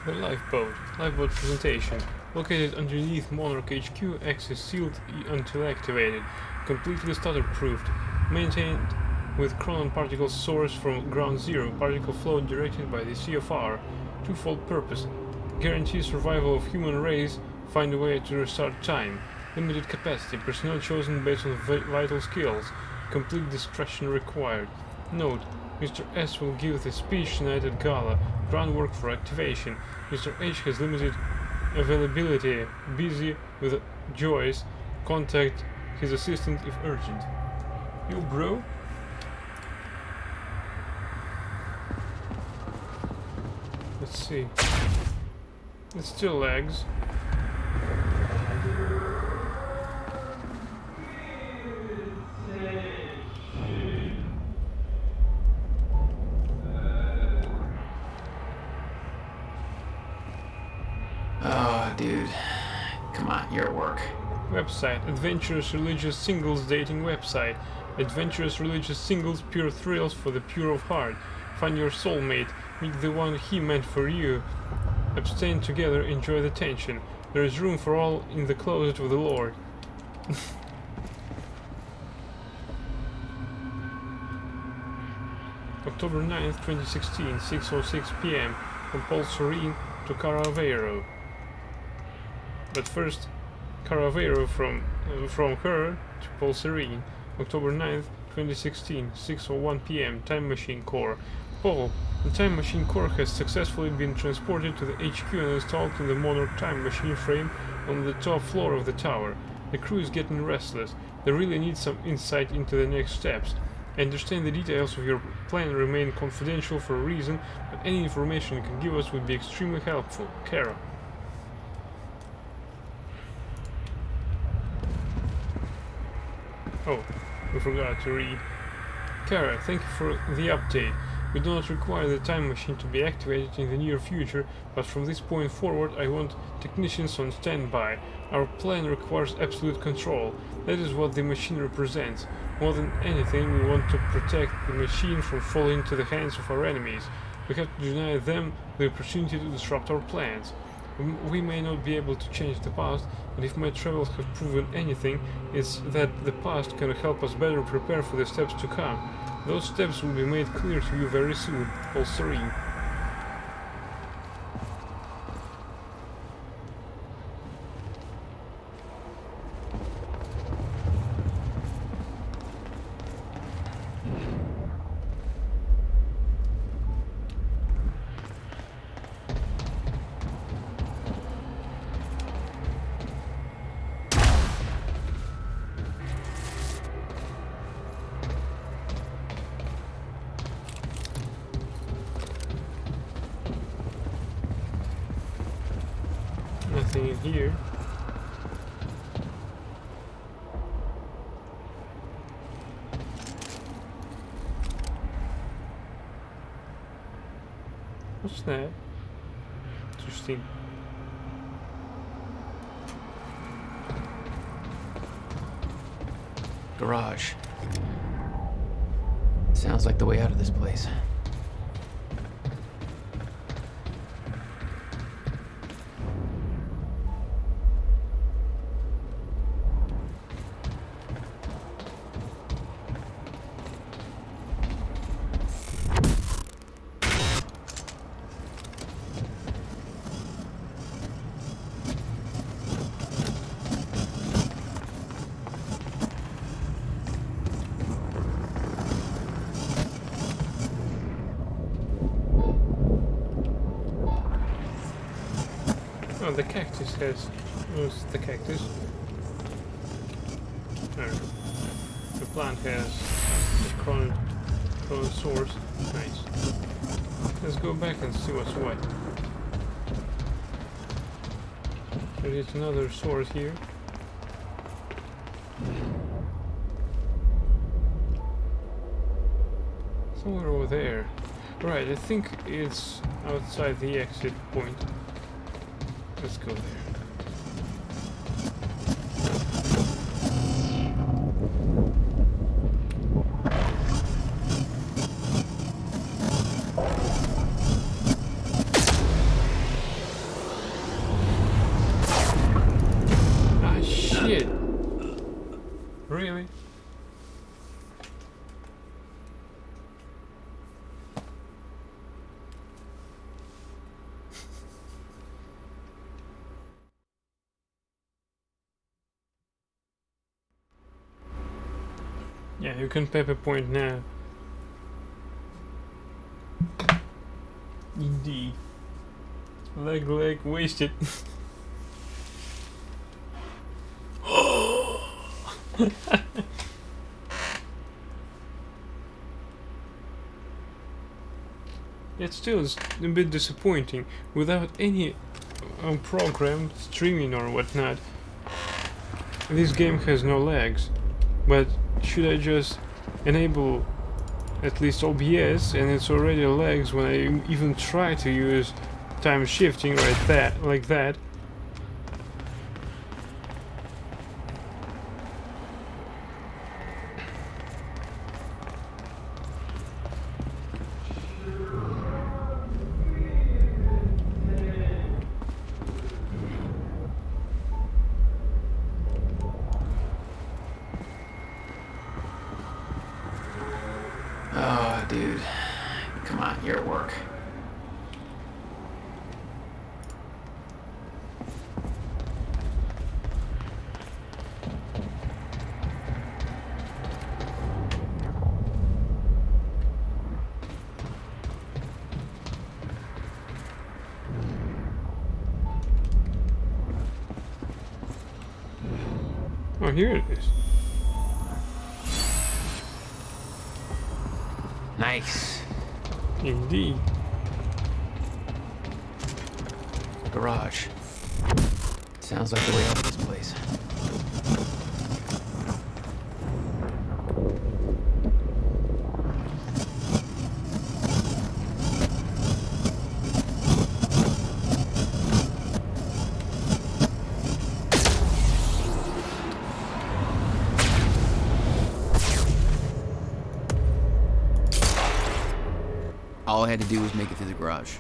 The lifeboat. Lifeboat presentation. Located underneath Monarch HQ, access sealed until activated. Completely stutter-proofed. Maintained with chronon particle source from ground zero. Particle flow directed by the CFR. Twofold purpose. Guarantee survival of human race. Find a way to restart time. Limited capacity. Personnel chosen based on vital skills. Complete discretion required. Note: Mr. S will give the speech tonight at Gala. Groundwork for activation. Mr. H has limited availability. Busy with Joyce. Contact his assistant if urgent. Yo, bro. Let's see. It still lags. Oh, dude. Come on, your work. Website. Adventurous religious singles dating website. Adventurous religious singles, pure thrills for the pure of heart. Find your soulmate. Meet the one he meant for you. Abstain together, enjoy the tension. There is room for all in the closet of the Lord. October 9th, 2016, 6:06 p.m. From Paul Serene to Caravero. But first, Caravero from her to Paul Serene. October 9th, 2016, 6:01 p.m. Time Machine Core. Paul, the Time Machine Core has successfully been transported to the HQ and installed in the Monarch Time Machine frame on the top floor of the tower. The crew is getting restless. They really need some insight into the next steps. I understand the details of your plan remain confidential for a reason, but any information you can give us would be extremely helpful. Kara. Oh, we forgot to read. Kara, thank you for the update. We do not require the time machine to be activated in the near future, but from this point forward I want technicians on standby. Our plan requires absolute control. That is what the machine represents. More than anything, we want to protect the machine from falling into the hands of our enemies. We have to deny them the opportunity to disrupt our plans. We may not be able to change the past, but if my travels have proven anything, it's that the past can help us better prepare for the steps to come. Those steps will be made clear to you very soon. Paul Serene. Nothing in here. What's that? Interesting. Garage. Sounds like the way out of this place. Oh, the cactus has... What's the cactus? Alright. The plant has a chronon source. Nice. Let's go back and see what's what. There is another source here. Somewhere over there. Right, I think it's outside the exit point. Let's go there. Really? Yeah, you can pepper point now. Indeed. Leg, wasted. Yet still, it's a bit disappointing. Without any programmed streaming or whatnot, this game has no lags. But should I just enable at least OBS and it's already lags when I even try to use time shifting like that? Oh, dude. Come on, you're at work. Oh, here it is. Nice. Indeed. Garage. Sounds like the way out of this place. All I had to do was make it through the garage.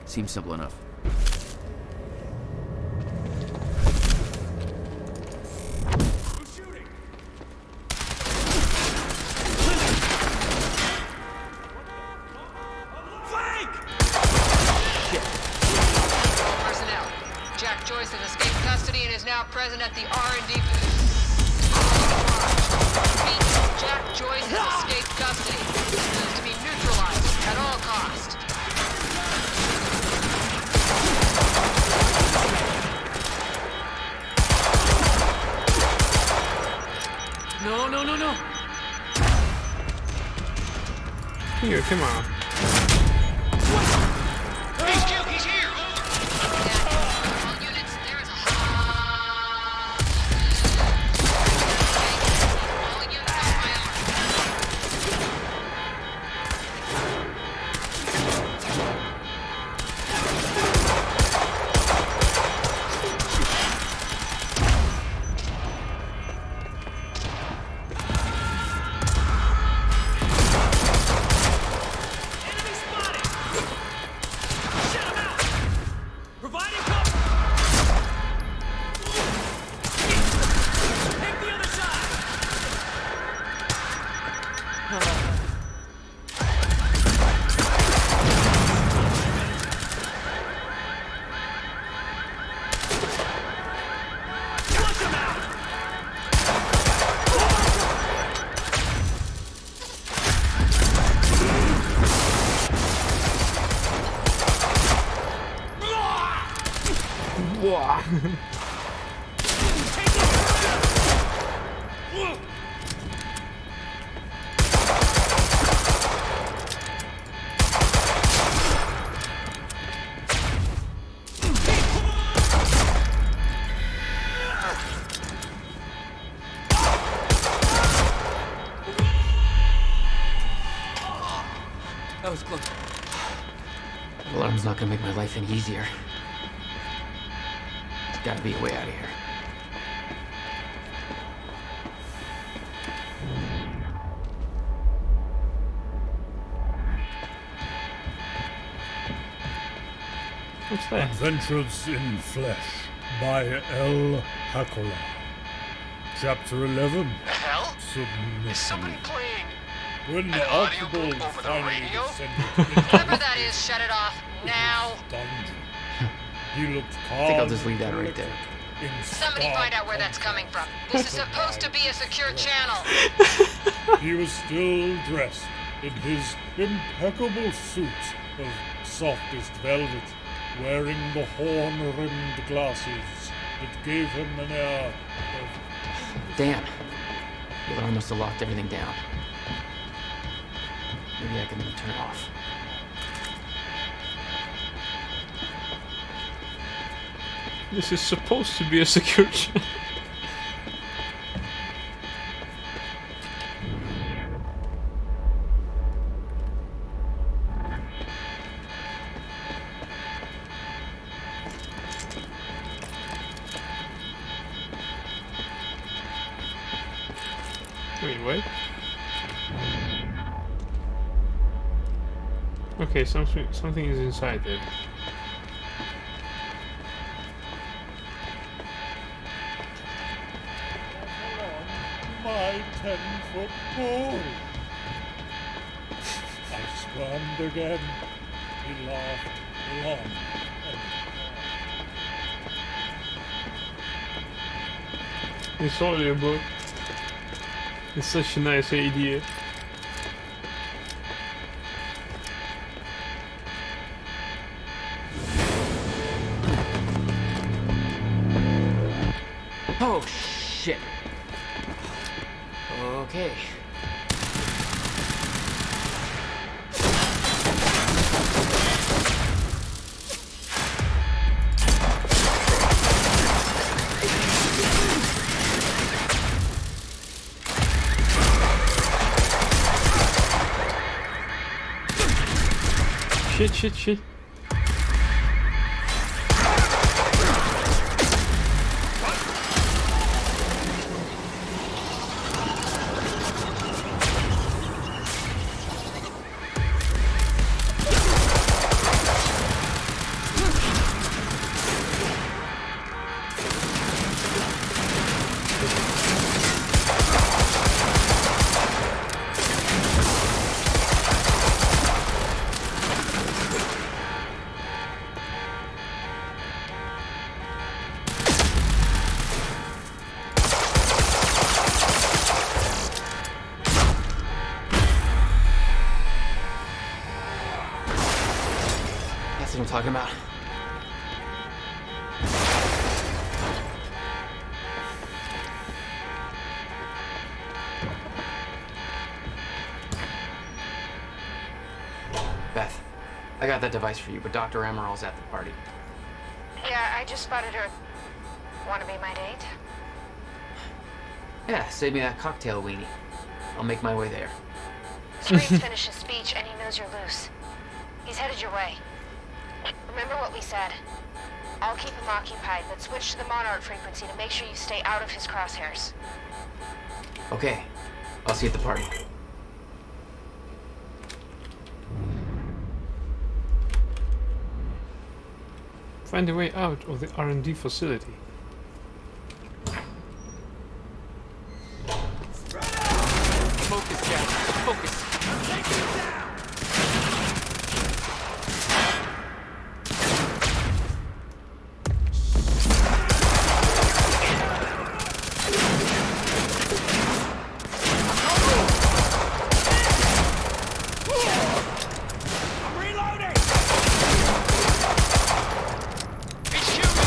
Seems simple enough. Personnel. Jack Joyce has escaped custody and is now present at the R&D. Repeat, Jack Joyce has escaped custody. He is to be neutralized at all costs. No. Here, come on. He's here! All units, there is a all units on fire. Enemy spotted! Shut him out! Providing cover! Take the other side! Flush him out! Wow. Take him! That was close. The alarm's not gonna make my life any easier. There's gotta be a way out of here. What's that? Adventures in Flesh by L. Hakola. Chapter 11. submissive. Somebody playing. When the an audio book Archibald over the finally radio? descended Whatever that is, shut it off now. stunned. He looked calm. I think I'll just leave that right there. in Somebody stark find out where that's coming from. This is supposed to be a secure channel. He was still dressed in his impeccable suit of softest velvet, wearing the horn-rimmed glasses that gave him an air of... Damn. The alarm must have locked everything down. Maybe I can turn it off. This is supposed to be a secure channel. Wait, what? Okay, something is inside there. My 10-foot pole. I squirmed again. He laughed long and This audiobook is such a nice idea. Oh, shit. Okay. Shit. That's what I'm talking about. Beth, I got that device for you, but Dr. Emerald's at the party. Yeah, I just spotted her. Wanna be my date? Yeah, save me that cocktail weenie. I'll make my way there. Scream's finished his speech and he knows you're loose. He's headed your way. Remember what we said. I'll keep him occupied, but switch to the Monarch frequency to make sure you stay out of his crosshairs. Okay, I'll see you at the party. Find a way out of the R&D facility. Focus, Jack. Focus. I'm reloading! He's shooting!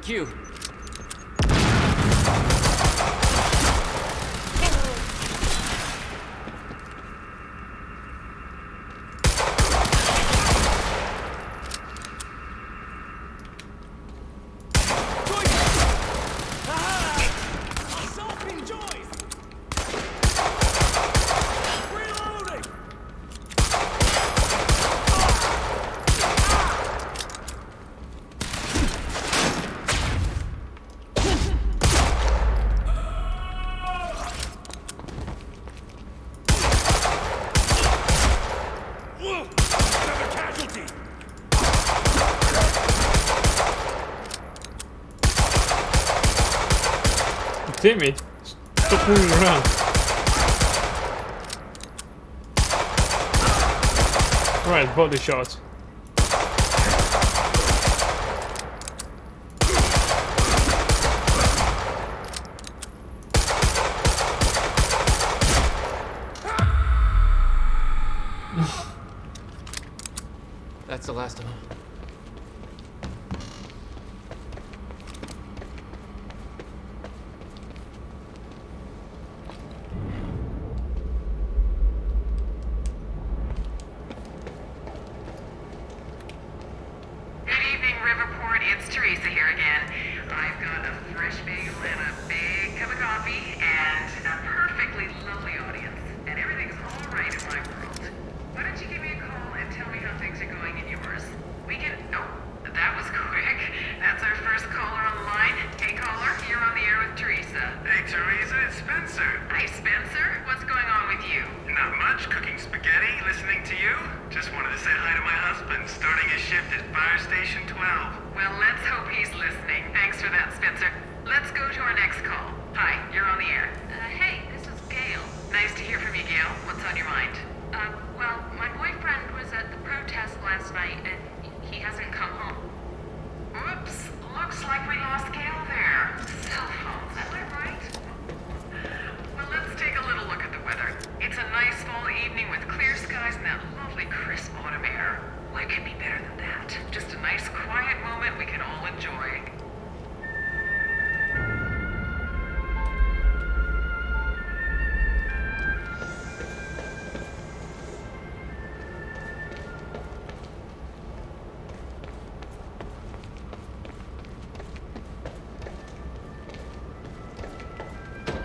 cue. Assaulting Joyce! Reloading! Another casualty! Damn it! Stop moving around. Right, body shots. That's the last of them. Good evening, Riverport. It's Teresa here again. I've got a fresh bagel and a big cup of coffee and a perfectly lovely audience. And everything's all right in my world. Why don't you give me a call and tell me how things are going in yours? We can... Oh, that was quick. That's our first caller on the line. Hey, caller, you're on the air with Teresa. Hey, Teresa, it's Spencer. Hi, Spencer. What's going on with you? Not much. Cooking spaghetti, listening to you. Just wanted to say hi to my husband, starting his shift at Fire Station 12. Well, let's hope he's listening. Thanks for that, Spencer. Let's go to our next call. Hi, you're on the air. Hey, this is Gail. Nice to hear from you, Gail. What's on your mind? Well, my boyfriend was at the protest last night, and he hasn't come home. Oops, looks like we lost Gail there. Cell phones, am I right? Well, let's take a little look at the weather. It's a nice fall evening with clear skies and that lovely crisp autumn air. What could be better than that? Just a nice quiet moment we can all enjoy.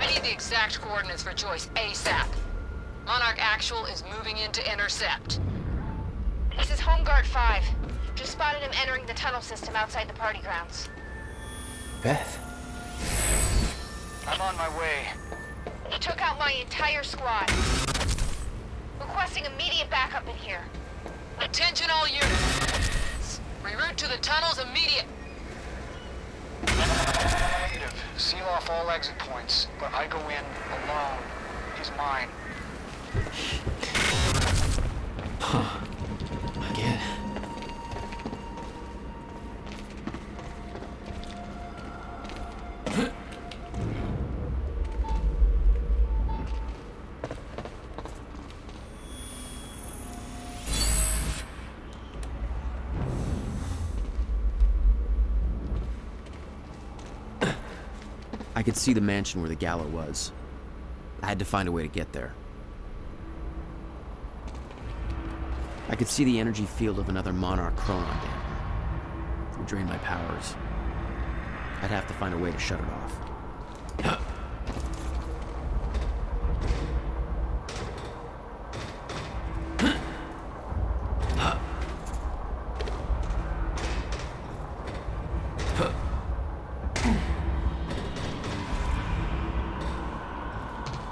I need the exact coordinates for Joyce ASAP. Monarch Actual is moving in to intercept. This is Home Guard 5. Just spotted him entering the tunnel system outside the party grounds. Beth. I'm on my way. He took out my entire squad. Requesting immediate backup in here. Attention all units. Reroute to the tunnels immediate. Negative. Seal off all exit points, but I go in alone. He's mine. Again. I could see the mansion where the gala was. I had to find a way to get there. I could see the energy field of another Monarch Chronon dampener. It would drain my powers. I'd have to find a way to shut it off.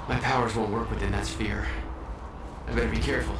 My powers won't work within that sphere. I better be careful.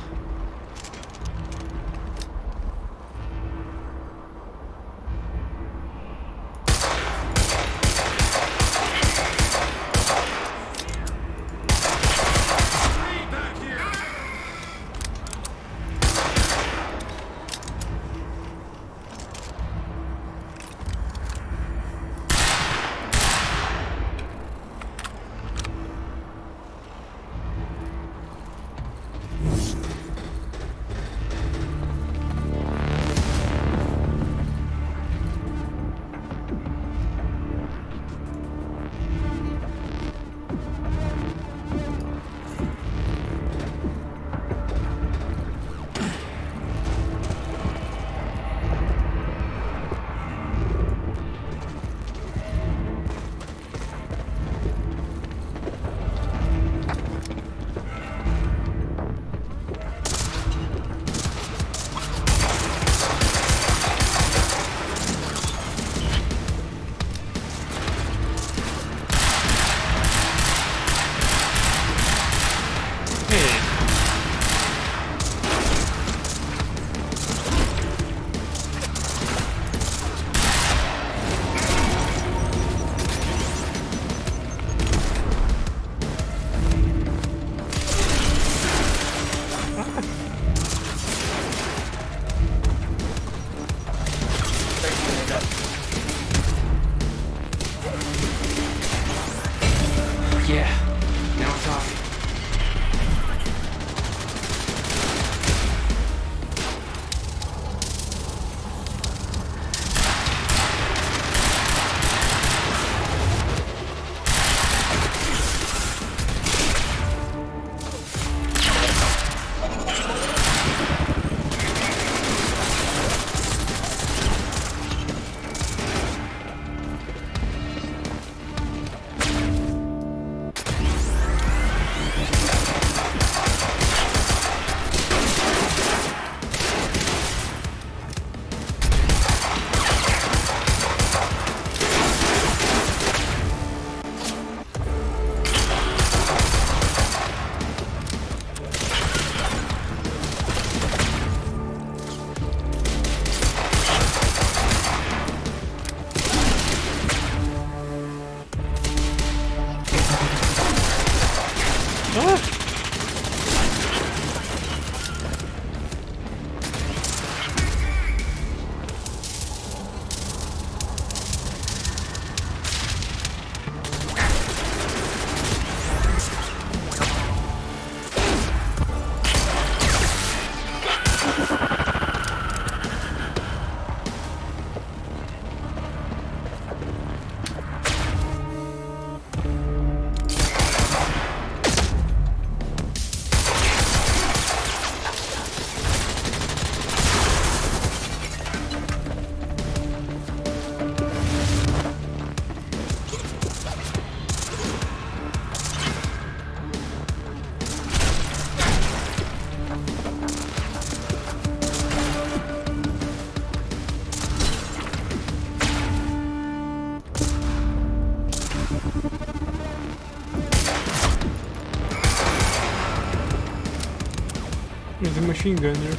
machine gunner.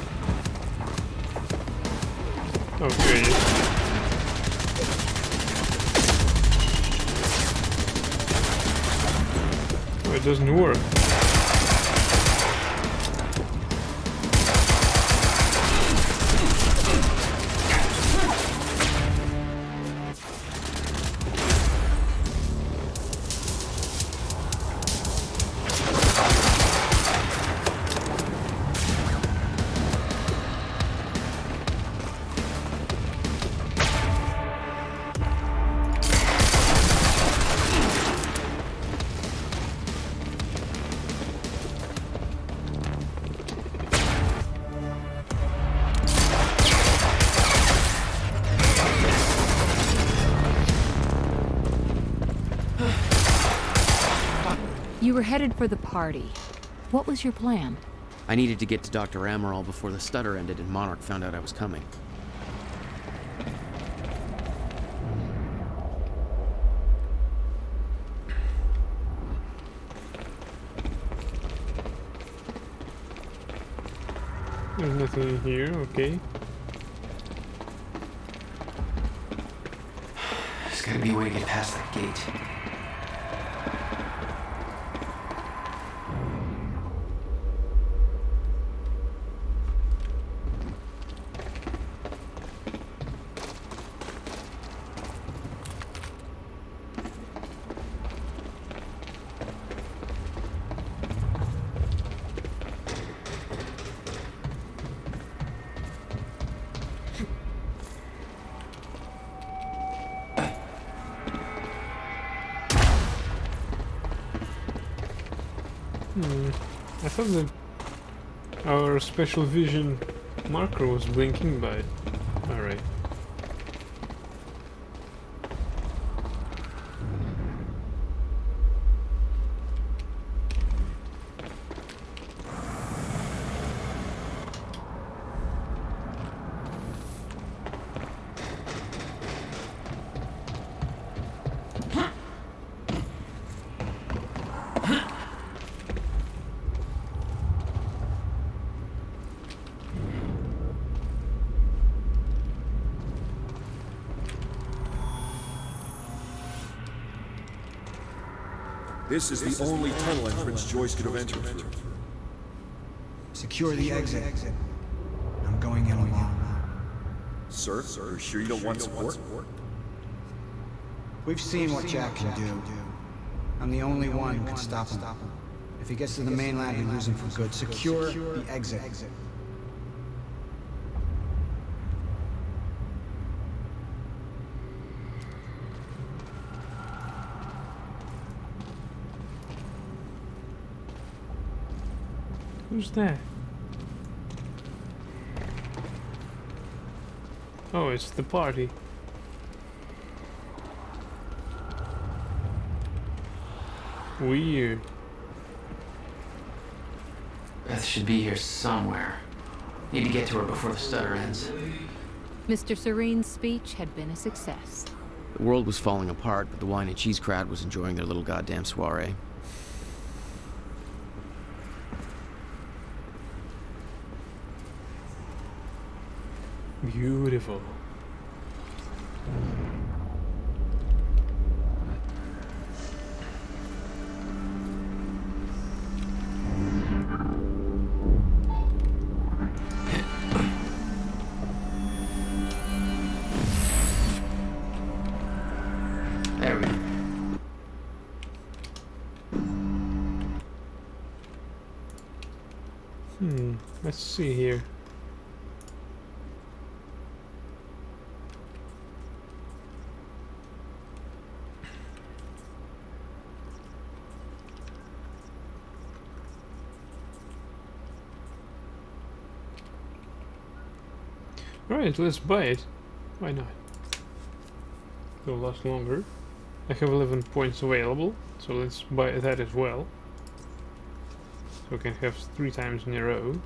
Oh, here it is. Oh, it doesn't work. You were headed for the party. What was your plan? I needed to get to Dr. Amaral before the stutter ended and Monarch found out I was coming. There's nothing in here, okay. There's gotta be a way to get past that gate. I thought that our special vision marker was blinking, but alright. This is the only tunnel entrance Joyce could have entered through. Secure the exit. I'm going in alone. Sir, are you sure you don't want support? We've seen what Jack can do. I'm the only one who can stop him. If he gets to the mainland, we lose him for good. Secure the exit. Who's that? Oh, it's the party. Weird. Beth should be here somewhere. Need to get to her before the stutter ends. Mr. Serene's speech had been a success. The world was falling apart, but the wine and cheese crowd was enjoying their little goddamn soiree. Beautiful. There we go. Let's see here. Alright, let's buy it. Why not? It'll last longer. I have 11 points available, so let's buy that as well. So we can have 3 times in a row.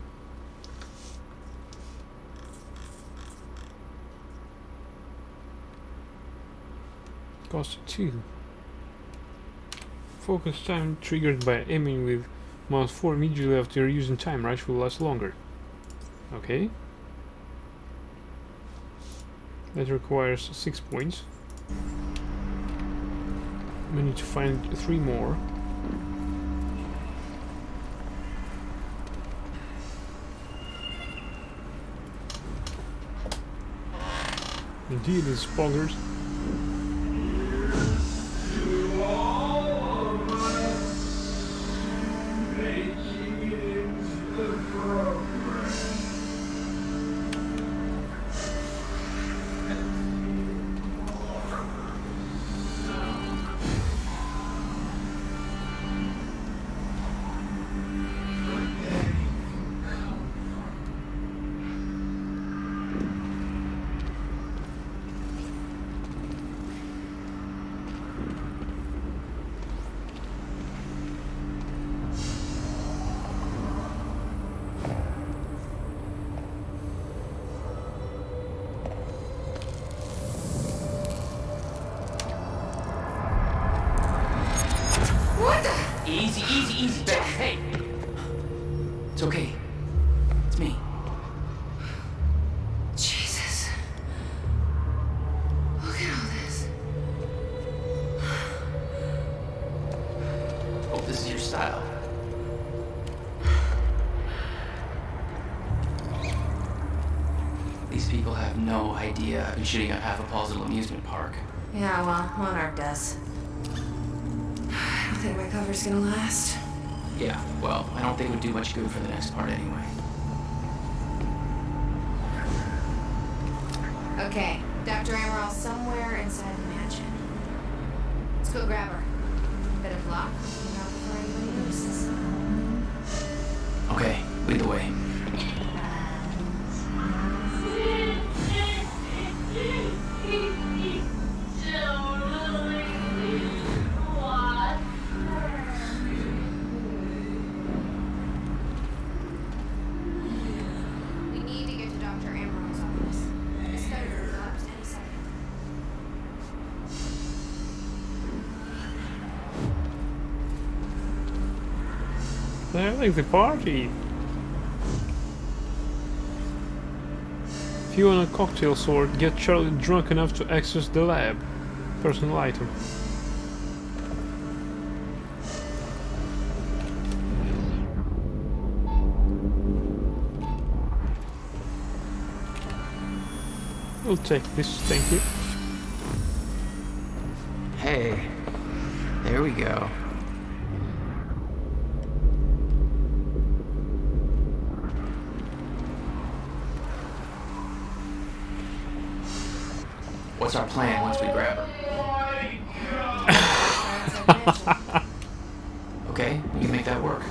Cost 2. Focus time triggered by aiming with mouse 4 immediately after using time rush will last longer. Okay. That requires 6 points. We need to find 3 more. Indeed, it's spoggers. Easy, easy, easy, baby. Hey! It's okay. It's me. Jesus. Look at all this. Hope this is your style. These people have no idea I've been shooting at half a Paulsville amusement park. Yeah, well, Monarch does. I don't think my cover's gonna last. Yeah, well, I don't think it would do much good for the next part anyway. Okay, Dr. Amaral somewhere inside the mansion. Let's go grab her. Better block, not before anybody notices. Okay, lead the way. We need to get to Dr. Amaral's office. This better be collapsed any second. They're like the party. If you want a cocktail sword, get Charlie drunk enough to access the lab. Personal item. We'll take this, thank you. Hey, there we go. What's our plan once we grab her? Okay, we can make that work.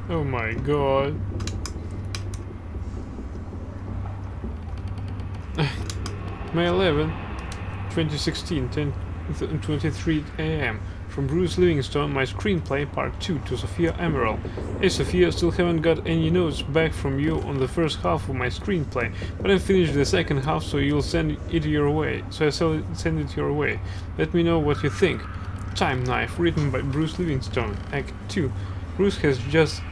Oh my god. May 11, 2016, 10:23 a.m. From Bruce Livingstone, my screenplay, part 2, to Sophia Amaral. Hey Sophia, still haven't got any notes back from you on the first half of my screenplay, but I finished the second half, so you'll send it your way. So I send it your way. Let me know what you think. Time Knife, written by Bruce Livingstone, Act 2. Bruce has just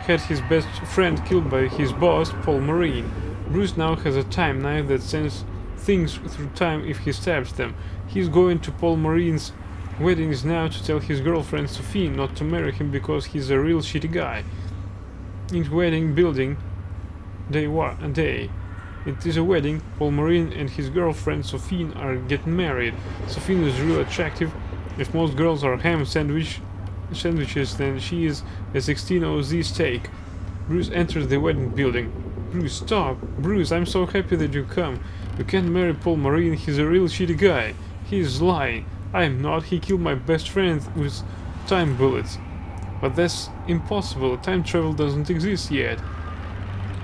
had his best friend killed by his boss, Paul Marine. Bruce now has a time knife that sends things through time if he stabs them. He's going to Paul Marine's weddings now to tell his girlfriend Sophie not to marry him because he's a real shitty guy. In wedding building, day. It is a wedding. Paul Marine and his girlfriend Sophie are getting married. Sophie is real attractive. If most girls are ham sandwiches, then she is a 16 OZ steak. Bruce enters the wedding building. Bruce, stop! Bruce, I'm so happy that you come. You can't marry Paul Marine, he's a real shitty guy. He is lying. I am not. He killed my best friend with time bullets. But that's impossible. Time travel doesn't exist yet.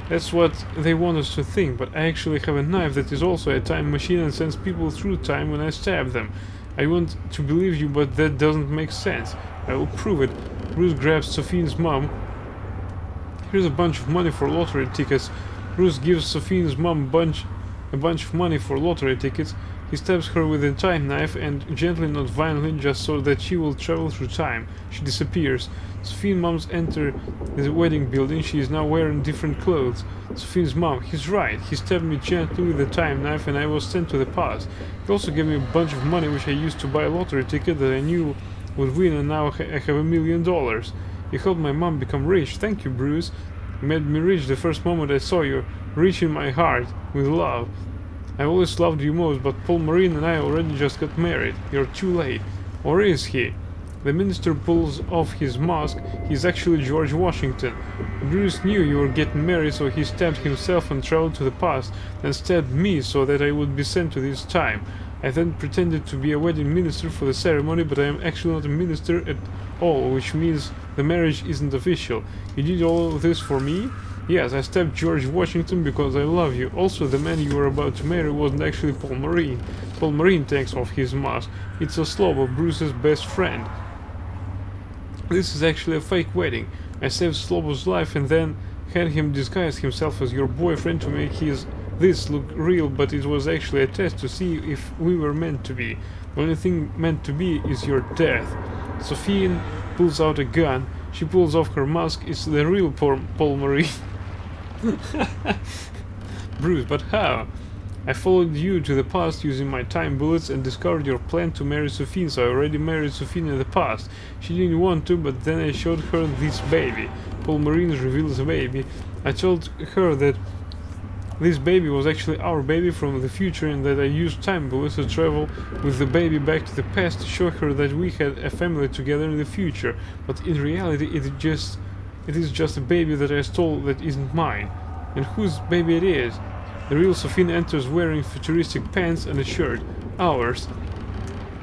That's what they want us to think, but I actually have a knife that is also a time machine and sends people through time when I stab them. I want to believe you, but that doesn't make sense. I will prove it. Bruce grabs Sophine's mom. Here's a bunch of money for lottery tickets. Bruce gives Sophine's mom a bunch of money for lottery tickets. He stabs her with a time knife and gently, not violently, just so that she will travel through time. She disappears. Sophine's mom enters the wedding building. She is now wearing different clothes. Sophine's mom, he's right. He stabbed me gently with a time knife and I was sent to the past. He also gave me a bunch of money which I used to buy a lottery ticket that I knew would win, and now I have $1 million. You helped my mom become rich. Thank you, Bruce. You made me rich the first moment I saw you. Rich in my heart, with love. I always loved you most, but Paul Marine and I already just got married. You're too late. Or is he? The minister pulls off his mask. He's actually George Washington. Bruce knew you were getting married, so he stabbed himself and traveled to the past, then stabbed me so that I would be sent to this time. I then pretended to be a wedding minister for the ceremony, but I am actually not a minister at all, which means the marriage isn't official. You did all of this for me? Yes, I stabbed George Washington because I love you. Also, the man you were about to marry wasn't actually Paul Marine. Paul Marine takes off his mask. It's a Slobo, Bruce's best friend. This is actually a fake wedding. I saved Slobo's life and then had him disguise himself as your boyfriend to make this look real, but it was actually a test to see if we were meant to be. The only thing meant to be is your death. Sophie pulls out a gun. She pulls off her mask. It's the real Paul Marine. Bruce, but how? I followed you to the past using my time bullets and discovered your plan to marry Sophie, so I already married Sophie in the past. She didn't want to, but then I showed her this baby. Paul Marine reveals a baby. I told her that this baby was actually our baby from the future and that I used time bullets to travel with the baby back to the past to show her that we had a family together in the future. But in reality it is just a baby that I stole that isn't mine. And whose baby it is? The real Sophie enters wearing futuristic pants and a shirt. Ours.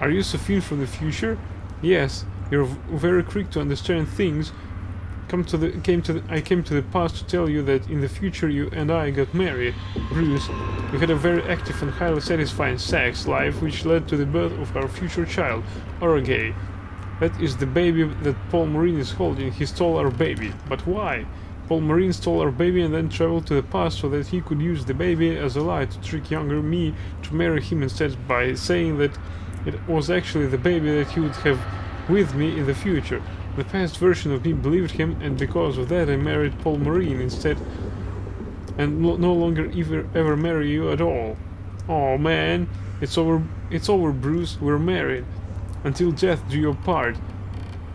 Are you Sophie from the future? Yes. You're very quick to understand things. I came to the past to tell you that in the future you and I got married. Bruce, we had a very active and highly satisfying sex life which led to the birth of our future child, Orgay. That is the baby that Paul Marine is holding. He stole our baby. But why? Paul Marine stole our baby and then traveled to the past so that he could use the baby as a lie to trick younger me to marry him instead by saying that it was actually the baby that he would have with me in the future. The past version of me believed him, and because of that I married Paul Marine instead and no longer ever marry you at all. Oh man, it's over Bruce, we're married. Until death do you part.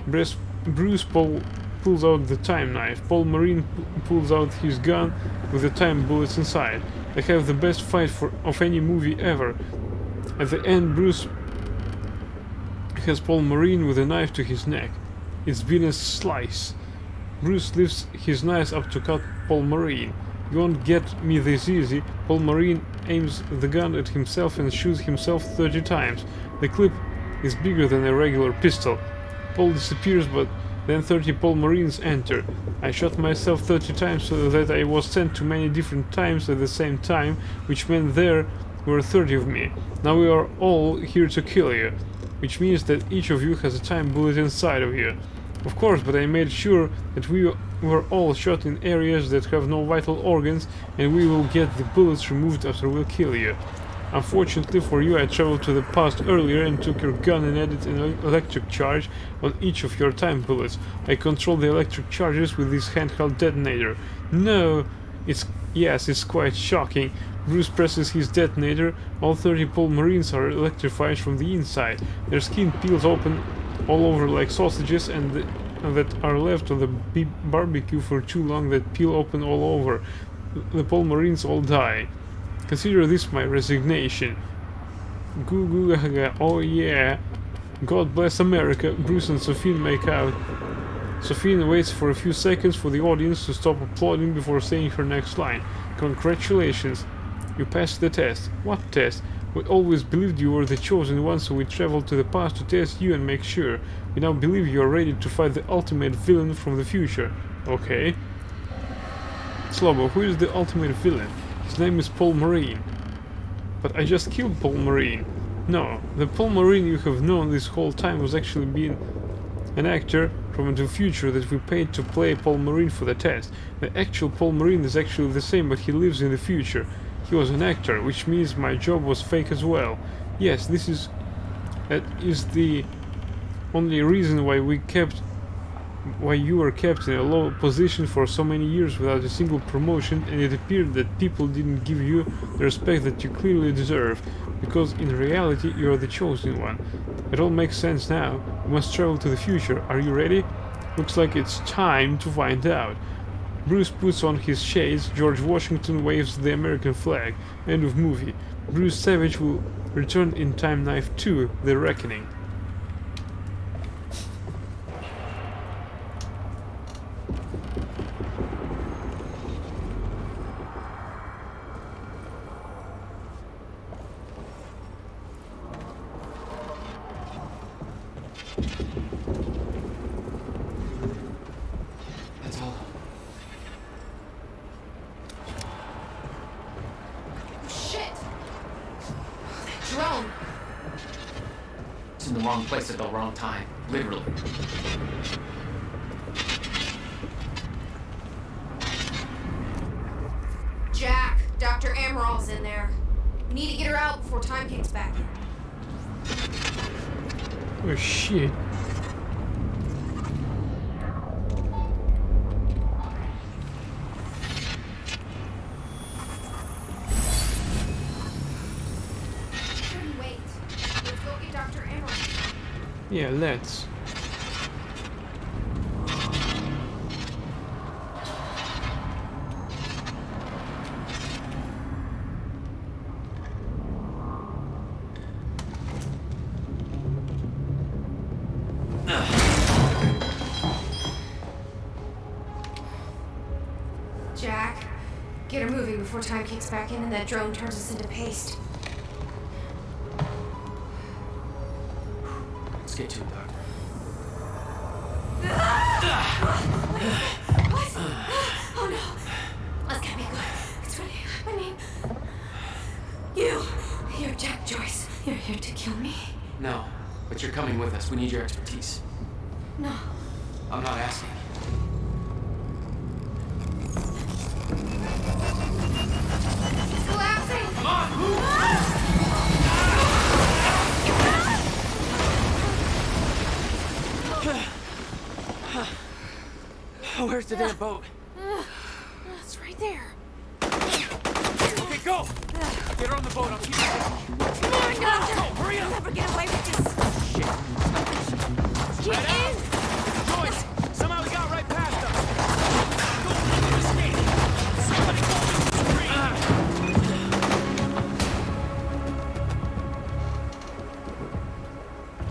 Bruce pulls out the time knife. Paul Marine pulls out his gun with the time bullets inside. They have the best fight of any movie ever. At the end, Bruce has Paul Marine with a knife to his neck. It's been a slice. Bruce lifts his knife up to cut Paul Marine. You won't get me this easy. Paul Marine aims the gun at himself and shoots himself 30 times. The clip is bigger than a regular pistol. Paul disappears, but then 30 Paul Marines enter. I shot myself 30 times so that I was sent to many different times at the same time, which meant there were 30 of me. Now we are all here to kill you, which means that each of you has a time bullet inside of you. Of course, but I made sure that we were all shot in areas that have no vital organs, and we will get the bullets removed after we'll kill you. Unfortunately for you, I traveled to the past earlier and took your gun and added an electric charge on each of your time bullets. I control the electric charges with this handheld detonator. No! It's quite shocking. Bruce presses his detonator. All 30 Paul Marines are electrified from the inside. Their skin peels open all over like sausages, and that are left on the barbecue for too long that peel open all over. The Paul Marines all die. Consider this my resignation. Goo goo gaga, oh yeah. God bless America. Bruce and Sophie make out. Sophie waits for a few seconds for the audience to stop applauding before saying her next line. Congratulations. You passed the test. What test? We always believed you were the chosen one, so we traveled to the past to test you and make sure. We now believe you are ready to fight the ultimate villain from the future. Okay. Slobo, who is the ultimate villain? His name is Paul Marine. But I just killed Paul Marine. No, the Paul Marine you have known this whole time was actually being an actor from the future that we paid to play Paul Marine for the test. The actual Paul Marine is actually the same, but he lives in the future. He was an actor, which means my job was fake as well. Yes, that is the only reason why you were kept in a low position for so many years without a single promotion, and it appeared that people didn't give you the respect that you clearly deserve, because in reality you are the chosen one. It all makes sense now. We must travel to the future. Are you ready? Looks like it's time to find out. Bruce puts on his shades. George Washington waves the American flag. End of movie. Bruce Savage will return in Time Knife 2: The Reckoning. That's all. Shit! Drone! It's in the wrong place at the wrong time. Literally. Jack, Dr. Amaral's in there. We need to get her out before time kicks back. Oh shit. Couldn't wait. Let's go get Dr. Amaral. Yeah, let's. Jack, get her moving before time kicks back in and that drone turns us into paste. Let's get to it, Doctor. What? Oh no. That's gotta be good. It's really happening. You're Jack Joyce. You're here to kill me. No, but you're coming with us. We need your expertise. No. I'm not asking. It's collapsing. Come on, move! Where's the damn boat? It's right there. Okay, go! Get her on the boat. I'll keep you busy. Come on, Doctor. Go, hurry up! I'll never get away with this. Shit. Get in. Joyce! Somehow we got right past them! Go, we can escape! Somebody call me!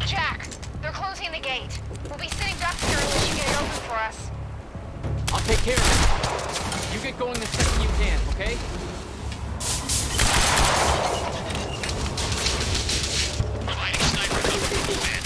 Jack, they're closing the gate. We'll be sitting ducks here unless you get it open for us. I'll take care of it. You get going the second you can, okay? Providing sniper cover, man.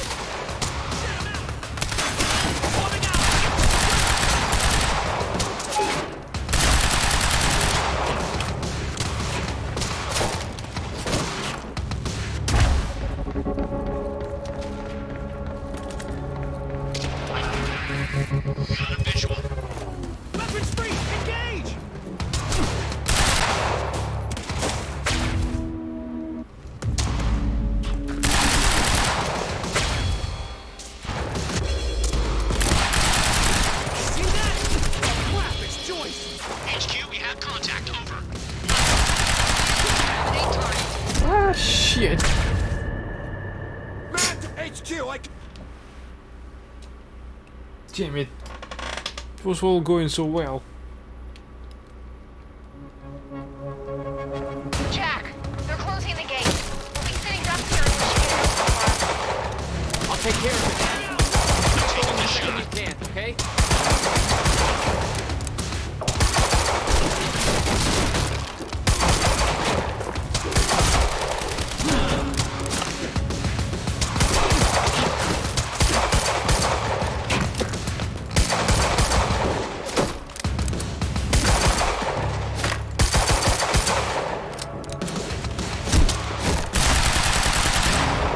Got a visual. Weapons free! Engage! See that? Crap, it's Joyce! HQ, we have contact. Over. Ah, shit. Man to HQ, Damn it. It was all going so well. Jack, they're closing the gate. We'll be sitting ducks here unless you get it open for us. I'll take care of it. Get going the second you can, okay?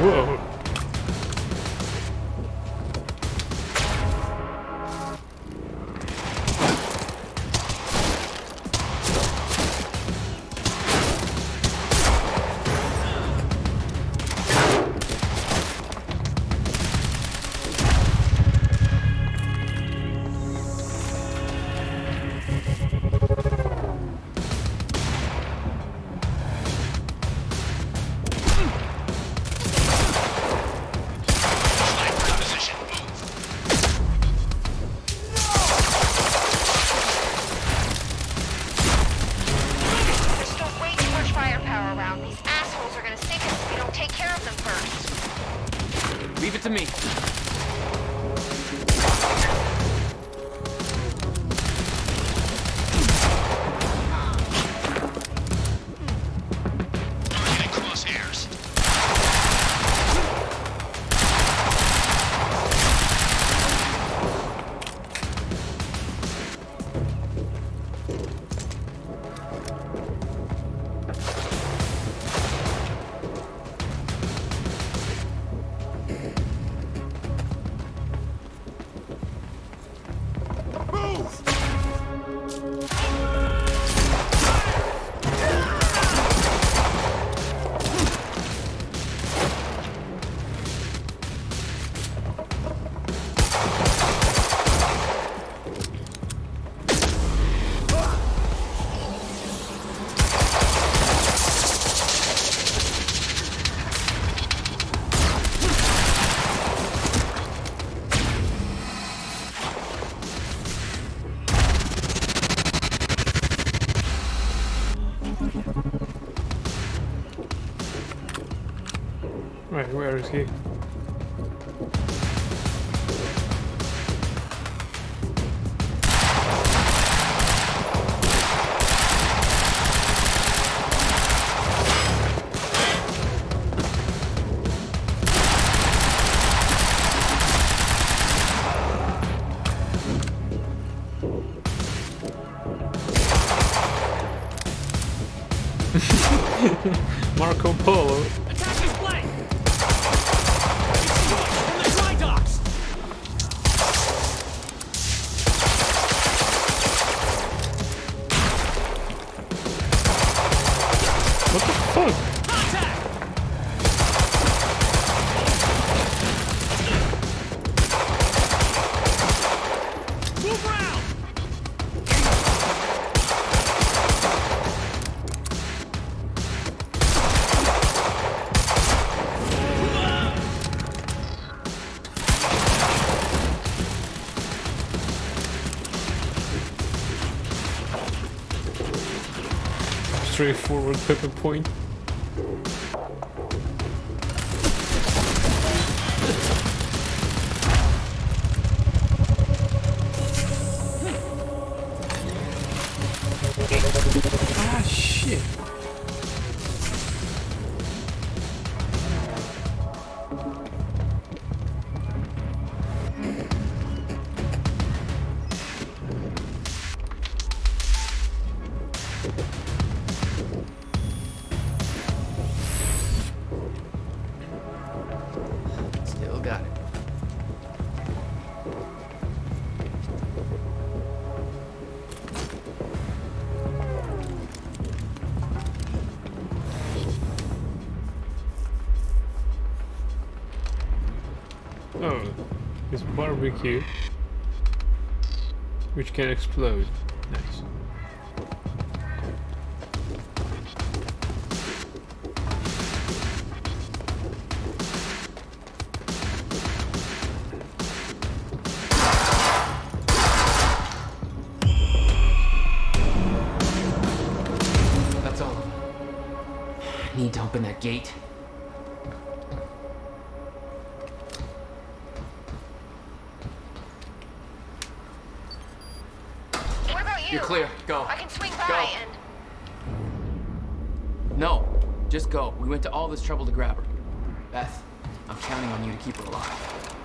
Whoa. There's still way too much firepower around. These assholes are gonna sink us if we don't take care of them first. Leave it to me. Right, where is he? Marco Polo. Attack his flank! It's Joyce from the dry docks! What the fuck? Contact! Move around! Straightforward pepper point. Ah, shit. Still got it. Oh, it's barbecue, which can explode. Nice. That's all. Need to open that gate. What about you? You're clear. Go. I can swing by Go. and... No, just go. We went to all this trouble to grab her. Beth, I'm counting on you to keep her alive.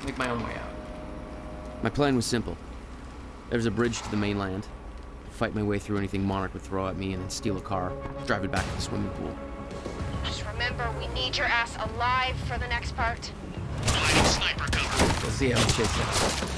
Make my own way out. My plan was simple. There's a bridge to the mainland. Fight my way through anything Monarch would throw at me and then steal a car, drive it back to the swimming pool. Just remember Remember, we need your ass alive for the next part. Sniper cover. We'll see how it shakes out.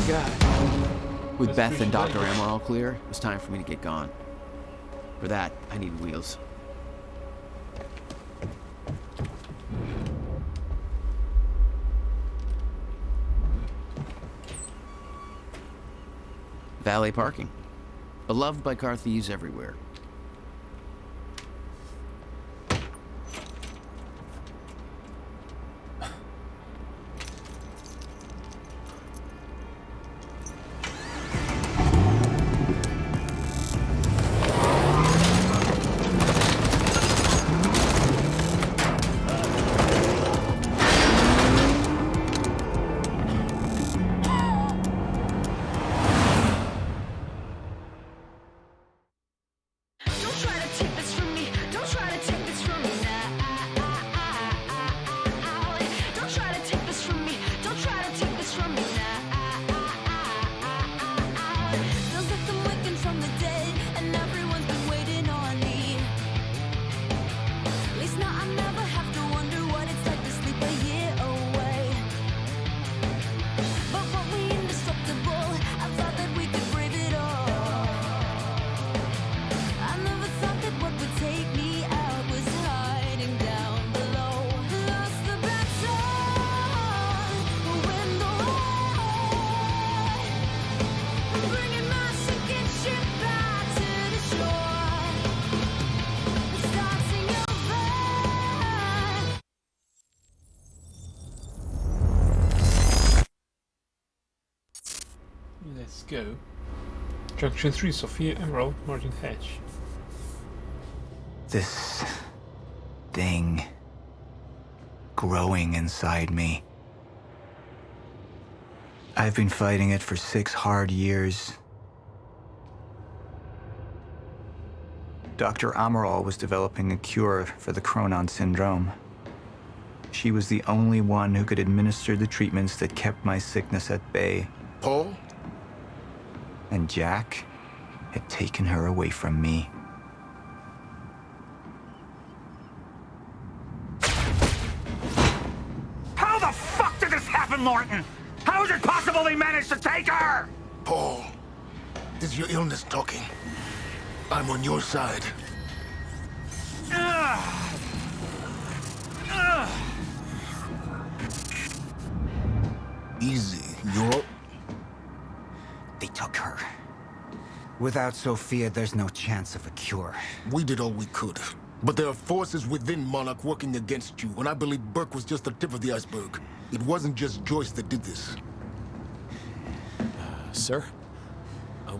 God. With Beth and Dr. dangerous. M all clear, it was time for me to get gone. For that, I need wheels. Valet parking. Beloved by car thieves everywhere. Let's go. Junction 3, Sophia Emerald, Martin Hatch. This thing growing inside me. I've been fighting it for 6 hard years. Dr. Amaral was developing a cure for the Chronon syndrome. She was the only one who could administer the treatments that kept my sickness at bay. Paul? And Jack had taken her away from me. How the fuck did this happen, Morton? How is it possible they managed to take her? Paul, this is your illness talking. I'm on your side. Easy, you're... They took her. Without Sophia, there's no chance of a cure. We did all we could. But there are forces within Monarch working against you, and I believe Burke was just the tip of the iceberg. It wasn't just Joyce that did this. Sir?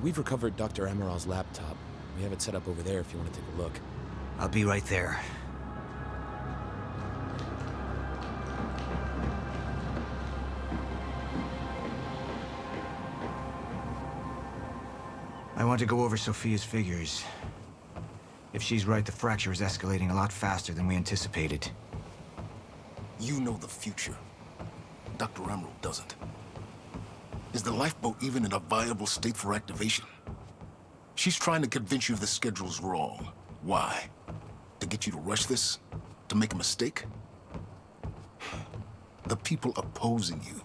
We've recovered Dr. Amaral's laptop. We have it set up over there if you want to take a look. I'll be right there. I want to go over Sophia's figures. If she's right, the fracture is escalating a lot faster than we anticipated. You know the future. Dr. Amaral doesn't. Is the lifeboat even in a viable state for activation? She's trying to convince you the schedule's wrong. Why? To get you to rush this? To make a mistake? The people opposing you.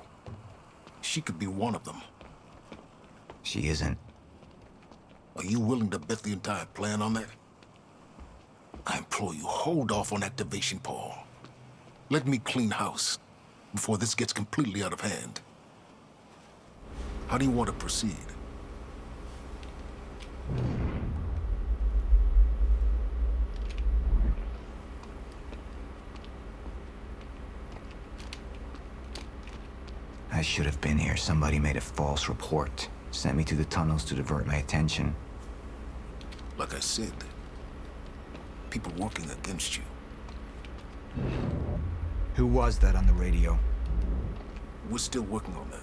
She could be one of them. She isn't. Are you willing to bet the entire plan on that? I implore you, hold off on activation, Paul. Let me clean house before this gets completely out of hand. How do you want to proceed? I should have been here. Somebody made a false report. Sent me to the tunnels to divert my attention. Like I said, people working against you. Who was that on the radio? We're still working on that.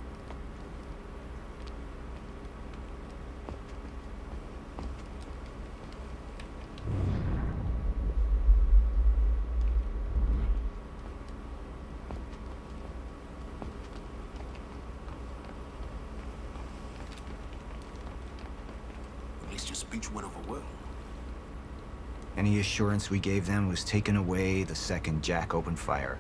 At least your speech went over well. Any assurance we gave them was taken away the second Jack opened fire.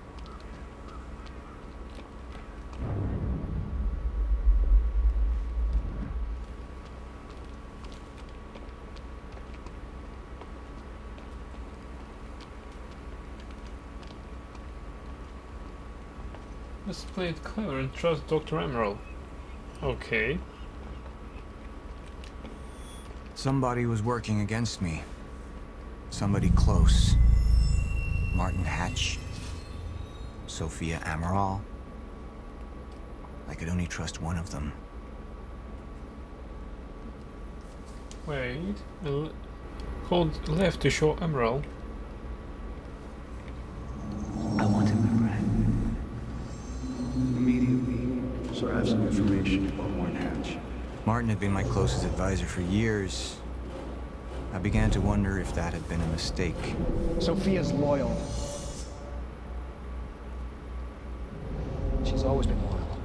Let's play it clever and trust Dr. Amaral. Okay. Somebody was working against me. Somebody close. Martin Hatch. Sophia Amaral. I could only trust one of them. Wait. Hold left to show Emerald. I want him back. Immediately. So I have some information about Martin Hatch. Martin had been my closest advisor for years. I began to wonder if that had been a mistake. Sophia's loyal. She's always been loyal.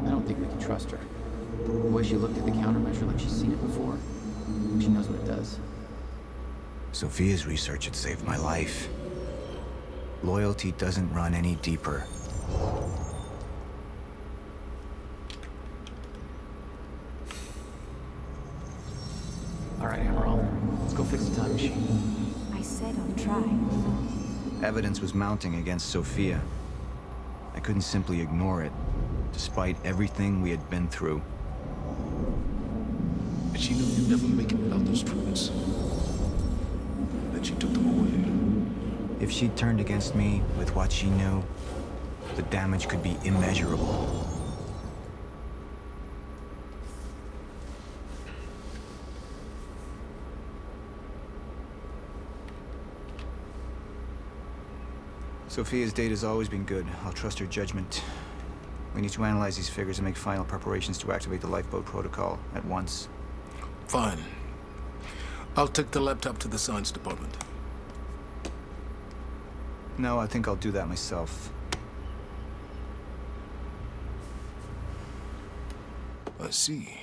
I don't think we can trust her. The way she looked at the countermeasure like she's seen it before. She knows what it does. Sophia's research had saved my life. Loyalty doesn't run any deeper. All right, Emerald. Let's go fix the time machine. I said I'll try. Evidence was mounting against Sophia. I couldn't simply ignore it, despite everything we had been through. But she knew you'd never make it without those treatments. Then she took them away. If she'd turned against me with what she knew, the damage could be immeasurable. Sophia's data's always been good. I'll trust her judgment. We need to analyze these figures and make final preparations to activate the lifeboat protocol at once. Fine. I'll take the laptop to the science department. No, I think I'll do that myself. I see.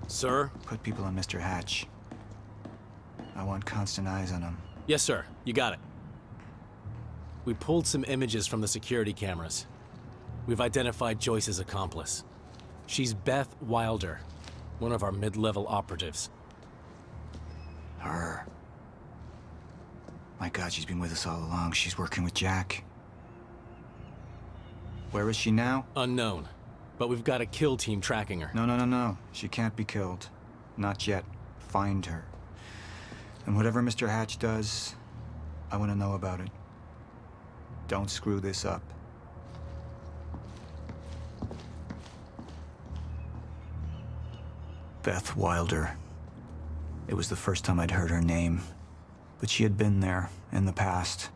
Sir? Put people on Mr. Hatch. I want constant eyes on him. Yes, sir. You got it. We pulled some images from the security cameras. We've identified Joyce's accomplice. She's Beth Wilder, one of our mid-level operatives. Her. My God, she's been with us all along. She's working with Jack. Where is she now? Unknown. But we've got a kill team tracking her. No. She can't be killed. Not yet. Find her. And whatever Mr. Hatch does, I want to know about it. Don't screw this up. Beth Wilder. It was the first time I'd heard her name, but she had been there in the past.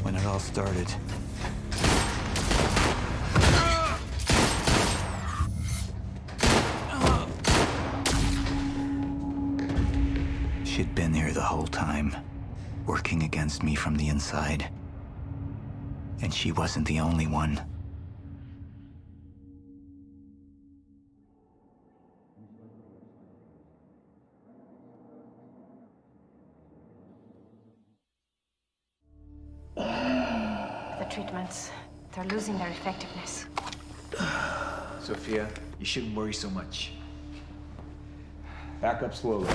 When it all started. She'd been here the whole time, working against me from the inside. And she wasn't the only one. The treatments, they're losing their effectiveness. Sophia, you shouldn't worry so much. Back up slowly.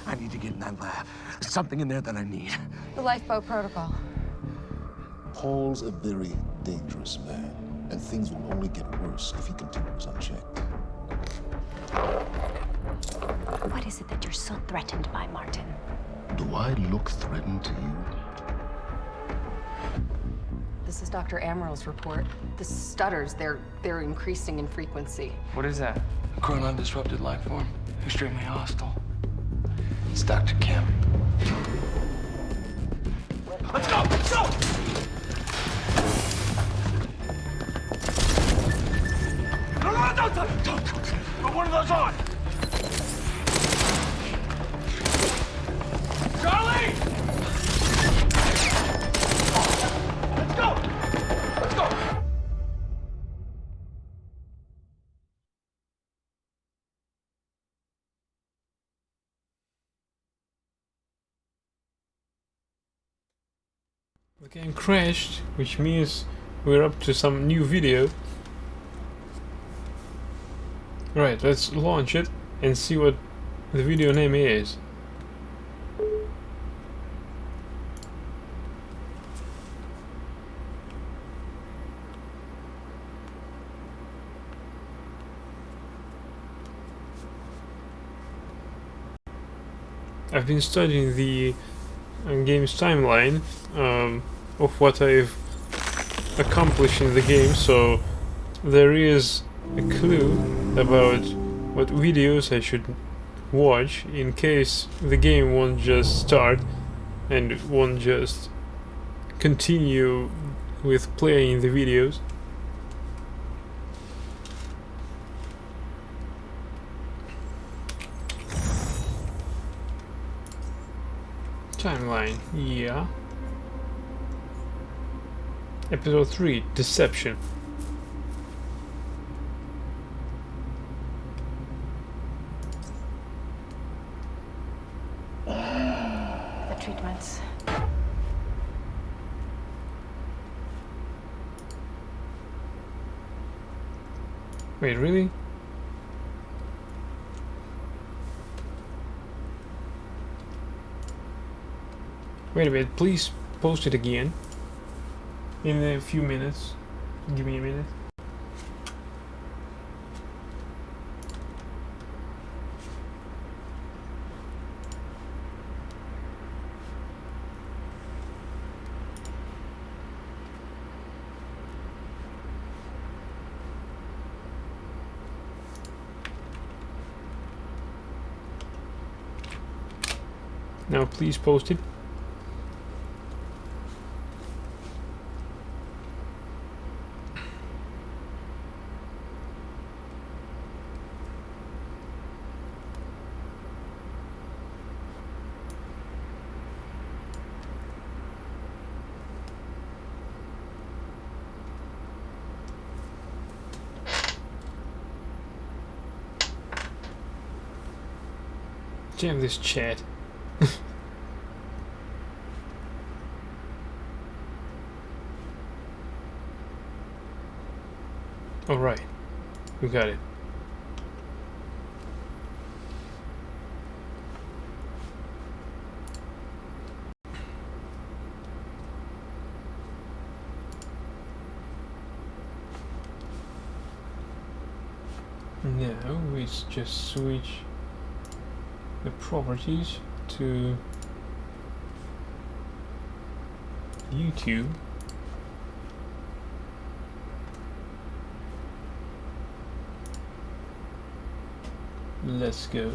I need to get in that lab. There's something in there that I need. The lifeboat protocol. Paul's a very dangerous man, and things will only get worse if he continues unchecked. What is it that you're so threatened by, Martin? Do I look threatened to you? This is Dr. Amaral's report. The stutters, they're increasing in frequency. What is that? A Chronon disrupted life form. Extremely hostile. It's Dr. Kim. Let's go! Let's go! No, don't! Put one of those on! Charlie! Let's go! Let's go! The game crashed, which means we're up to some new video. Right, let's launch it and see what the video name is. I've been studying the game's timeline of what I've accomplished in the game, so there is a clue about what videos I should watch in case the game won't just start and won't just continue with playing the videos. Timeline, yeah. Episode 3, Deception. The treatments. Wait, really? Wait a minute, please post it again. In a few minutes. Give me a minute. Now please post it. Damn this chat. Alright, we got it. Now we just switch the properties to YouTube. Let's go.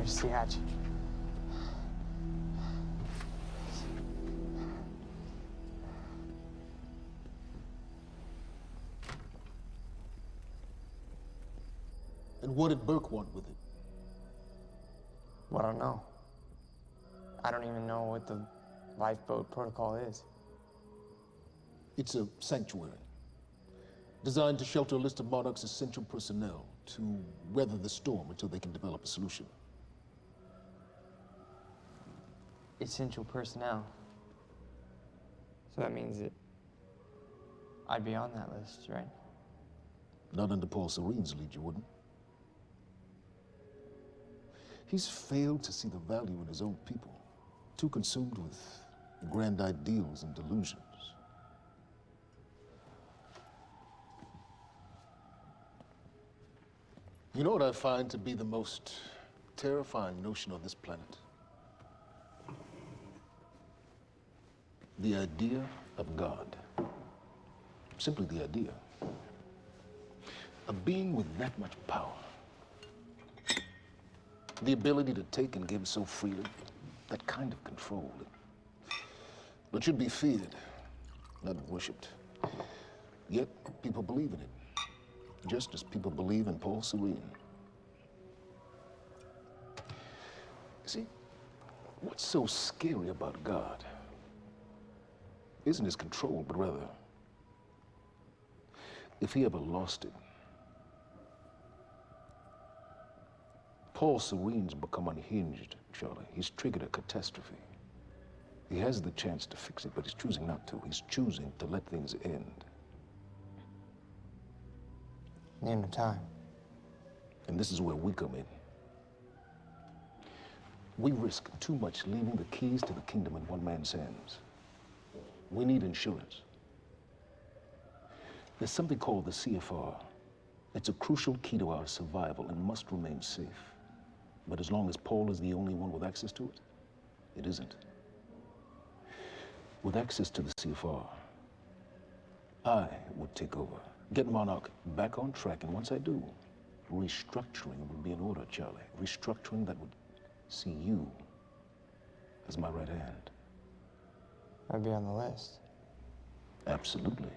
Here's the hatch. And what did Burke want with it? Well, I don't know. I don't even know what the lifeboat protocol is. It's a sanctuary, designed to shelter a list of Monarch's essential personnel to weather the storm until they can develop a solution. Essential personnel. So that means that I'd be on that list, right? Not under Paul Serene's lead, you wouldn't. He's failed to see the value in his own people, too consumed with grand ideals and delusions. You know what I find to be the most terrifying notion on this planet? The idea of God. Simply the idea. A being with that much power. The ability to take and give so freely. That kind of control. But should be feared, not worshipped. Yet, people believe in it. Just as people believe in Paul Serene. See, what's so scary about God isn't his control, but rather, if he ever lost it. Paul Serene's become unhinged, Charlie. He's triggered a catastrophe. He has the chance to fix it, but he's choosing not to. He's choosing to let things end. The end of time. And this is where we come in. We risk too much leaving the keys to the kingdom in one man's hands. We need insurance. There's something called the CFR. It's a crucial key to our survival and must remain safe. But as long as Paul is the only one with access to it, it isn't. With access to the CFR, I would take over, get Monarch back on track, and once I do, restructuring would be in order, Charlie. Restructuring that would see you as my right hand. I'd be on the list. Absolutely.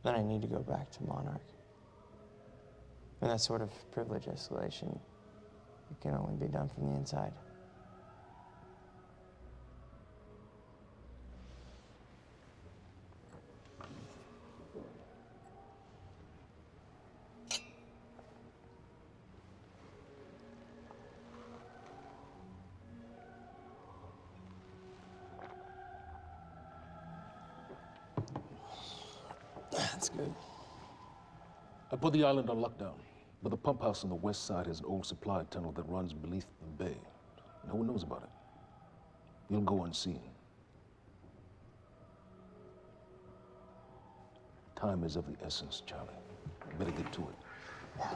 Then I need to go back to Monarch. And that sort of privilege escalation, it can only be done from the inside. That's good. I put the island on lockdown, but the pump house on the west side has an old supply tunnel that runs beneath the bay. No one knows about it. You'll go unseen. Time is of the essence, Charlie. Better get to it.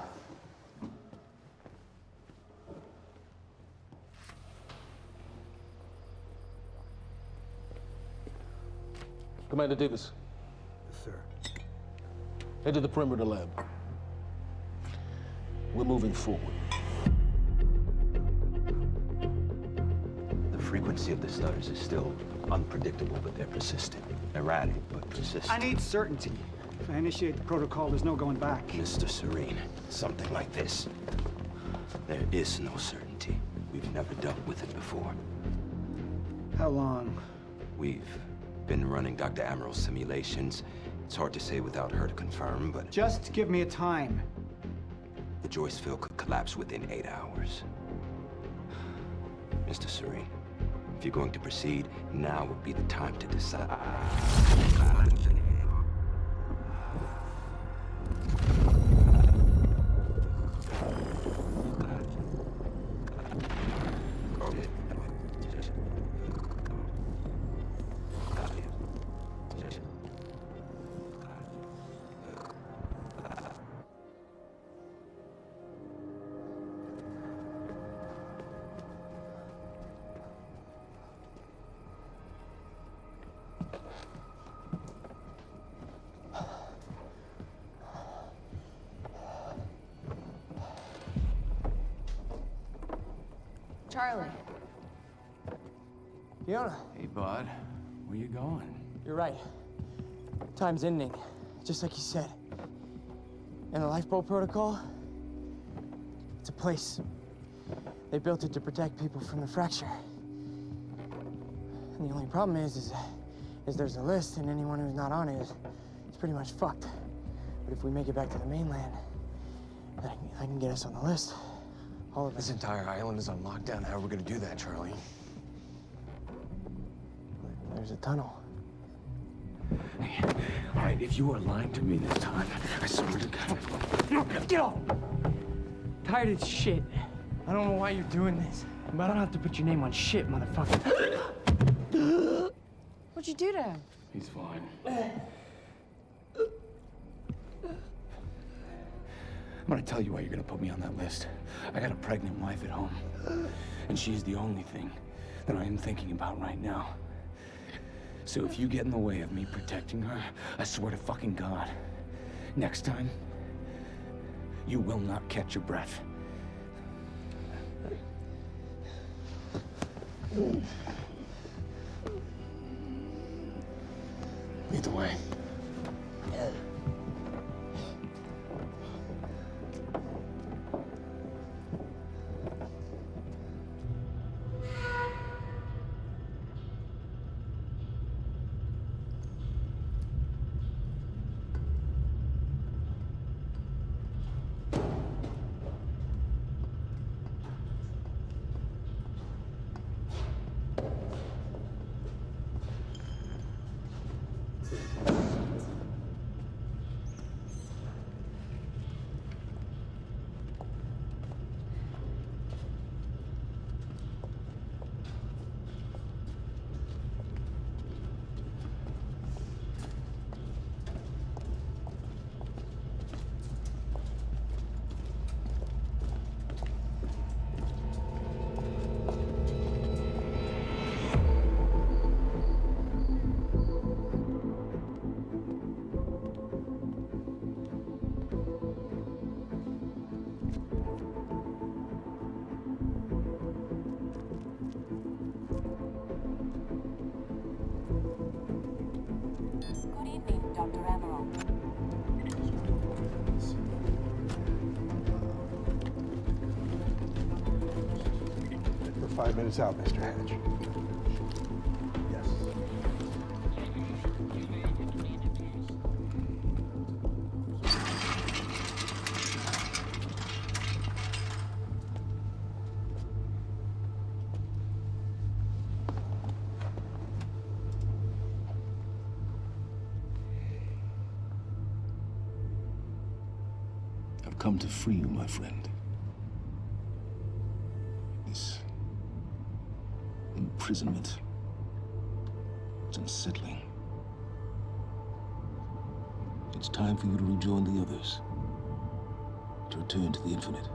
Commander Davis. Yes, sir. Head to the perimeter lab. We're moving forward. The frequency of the stutters is still unpredictable, but they're persistent. Erratic, but persistent. I need certainty. If I initiate the protocol, there's no going back. Mr. Serene, something like this. There is no certainty. We've never dealt with it before. How long? We've been running Dr. Amaral's simulations. It's hard to say without her to confirm, but... Just give me a time. The Joyce field could collapse within 8 hours. Mr. Serene, if you're going to proceed, now would be the time to decide. Charlie. Fiona. Hey, bud. Where you going? You're right. Time's ending, just like you said. And the lifeboat protocol? It's a place. They built it to protect people from the fracture. And the only problem is there's a list, and anyone who's not on it is pretty much fucked. But if we make it back to the mainland, that can get us on the list. All of it. This entire island is on lockdown. How are we gonna do that, Charlie? There's a tunnel. All right, if you are lying to me this time, I swear to God. Get off! Tired of shit. I don't know why you're doing this, but I don't have to put your name on shit, motherfucker. What'd you do to him? He's fine. I'm gonna tell you why you're gonna put me on that list. I got a pregnant wife at home, and she's the only thing that I am thinking about right now. So if you get in the way of me protecting her, I swear to fucking God, next time, you will not catch your breath. Lead the way. We're 5 minutes out, Mr. Hatch. Yes. I've come to free you, my friend. This imprisonment, it's unsettling. It's time for you to rejoin the others, to return to the infinite.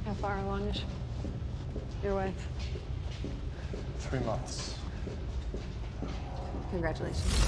How far along is your wife? 3 months. Congratulations.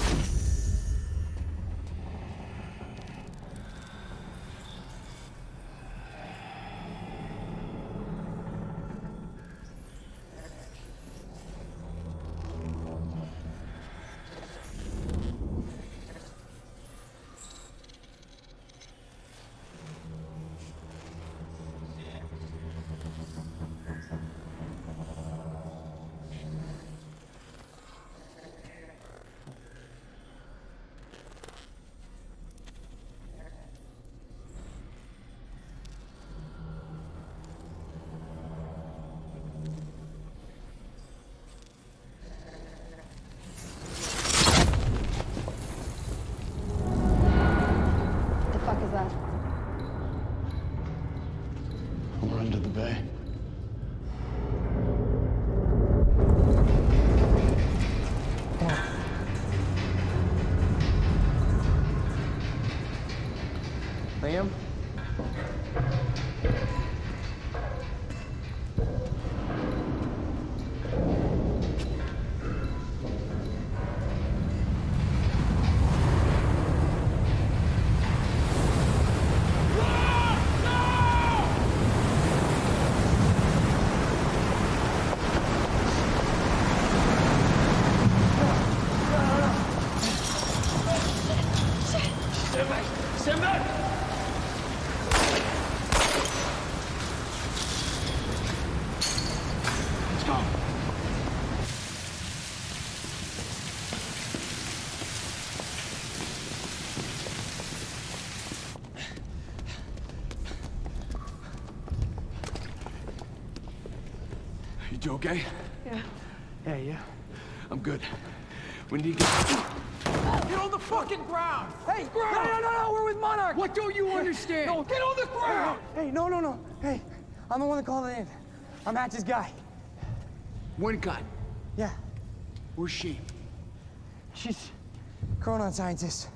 We're into the bay. Liam? Stand back! You okay? Yeah. Yeah, yeah. I'm good. When do you get... Get on the fucking ground! Hey, no, we're with Monarch! What don't you understand? No, get on the ground! Hey, no. Hey, I'm the one that called it in. I'm Hatch's guy. Wincott. Yeah. Where's she? She's Chronon scientist.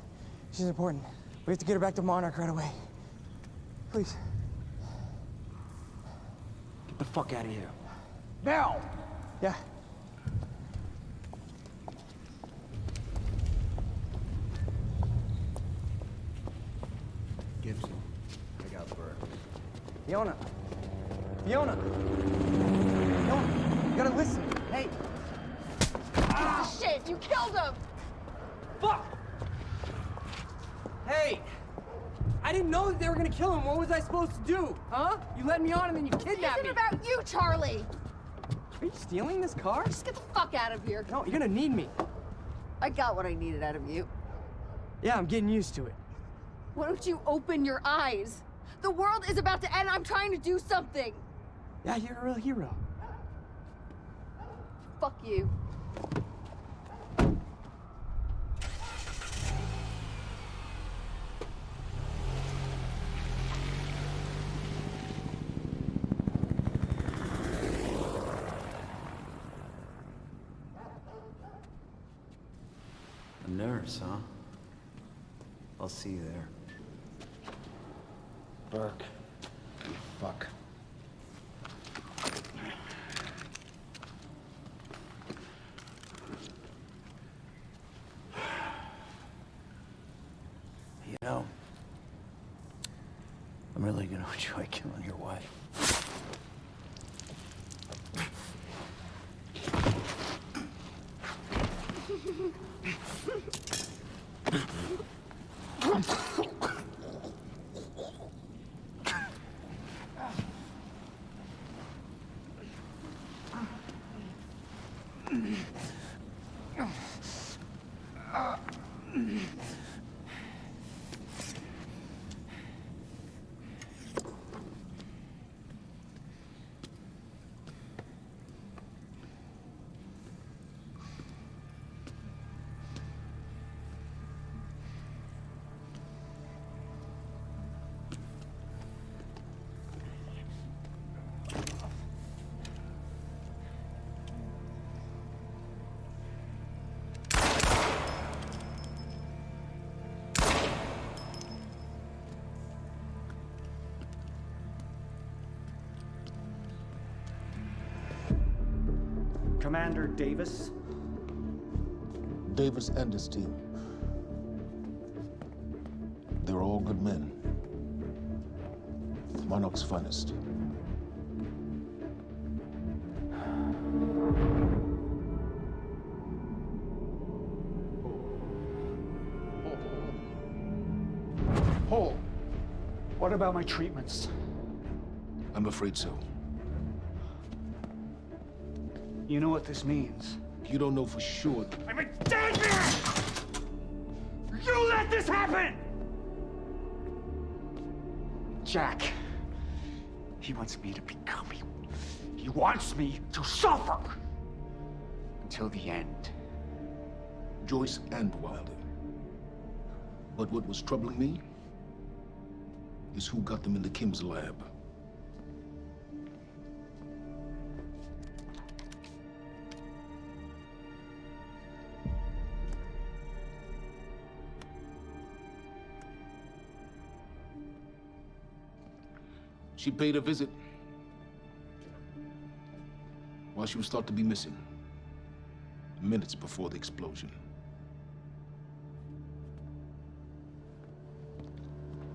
She's important. We have to get her back to Monarch right away. Please. Get the fuck out of here. Now! Yeah. Gibson, I got Burke. Fiona, you gotta listen. Hey. Ah, shit, you killed him! Fuck! Hey! I didn't know that they were gonna kill him. What was I supposed to do? Huh? You led me on and then you kidnapped me. It isn't about you, Charlie! Are you stealing this car? Just get the fuck out of here. No, you're gonna need me. I got what I needed out of you. Yeah, I'm getting used to it. Why don't you open your eyes? The world is about to end. I'm trying to do something. Yeah, you're a real hero. Fuck you. A nurse, huh? I'll see you there. Burke. You fuck. You know, I'm really gonna enjoy killing your wife. Commander Davis? Davis and his team. They're all good men. Monarch's finest. Paul, what about my treatments? I'm afraid so. You know what this means? You don't know for sure. I'm in danger! You let this happen! Jack, he wants me to become you. He wants me to suffer until the end. Joyce and Wilder. But what was troubling me is who got them into Kim's lab. She paid a visit while she was thought to be missing, minutes before the explosion.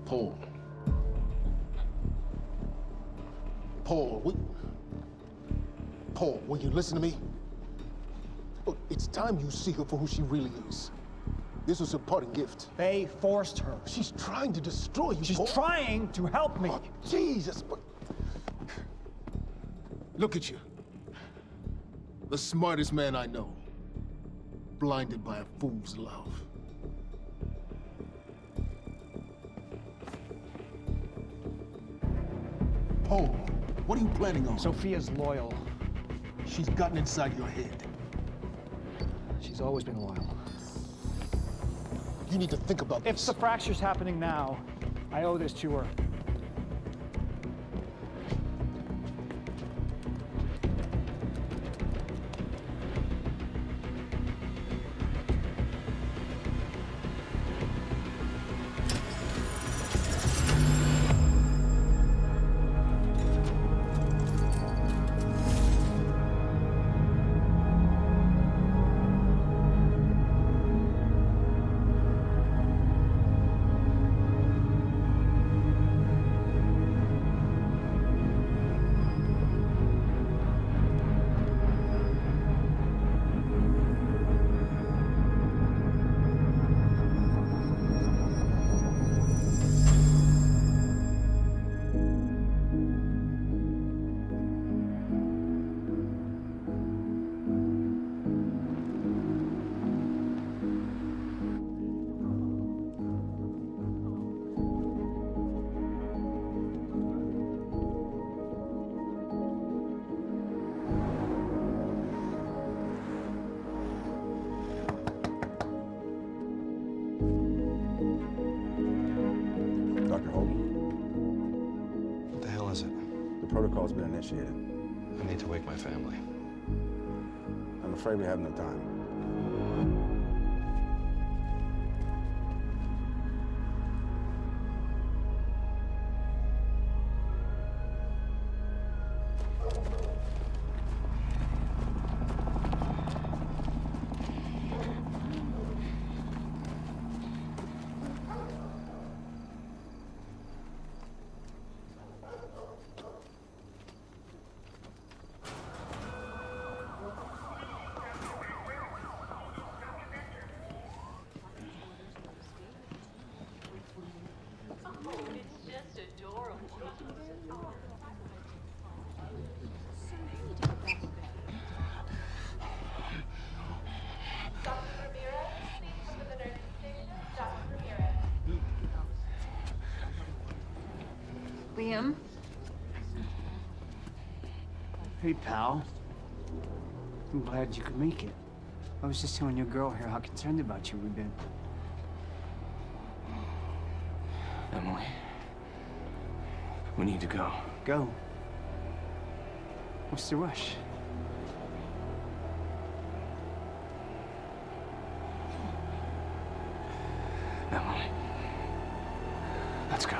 Paul, will you listen to me? Look, it's time you see her for who she really is. This was her parting gift. They forced her. She's trying to destroy you, She's Paul. trying to help me. Oh, Jesus, but... Look at you. The smartest man I know. Blinded by a fool's love. Paul, what are you planning on? Sophia's loyal. She's gotten inside your head. She's always been loyal. You need to think about this. If the fracture's happening now, I owe this to her. Dr. Hogan, What the hell is it? the protocol's been initiated. I need to wake my family. I'm afraid we have no time. Liam? Hey, pal. I'm glad you could make it. I was just telling your girl here how concerned about you we've been. Emily, we need to go. Go? What's the rush? Emily, let's go.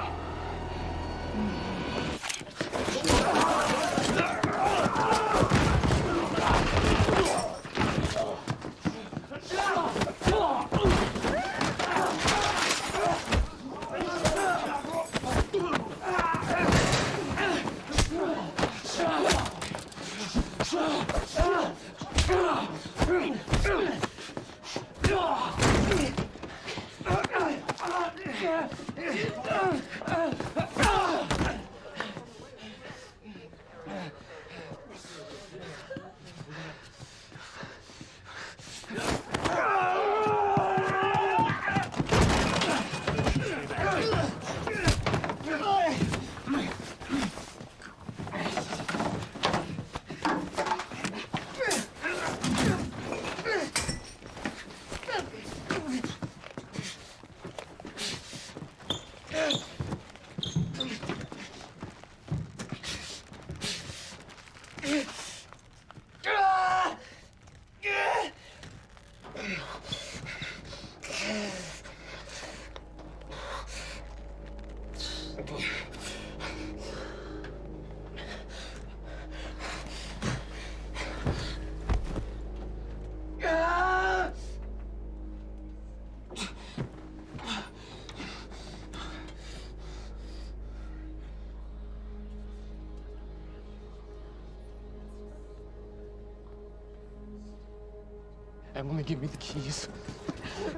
Emily, give me the keys.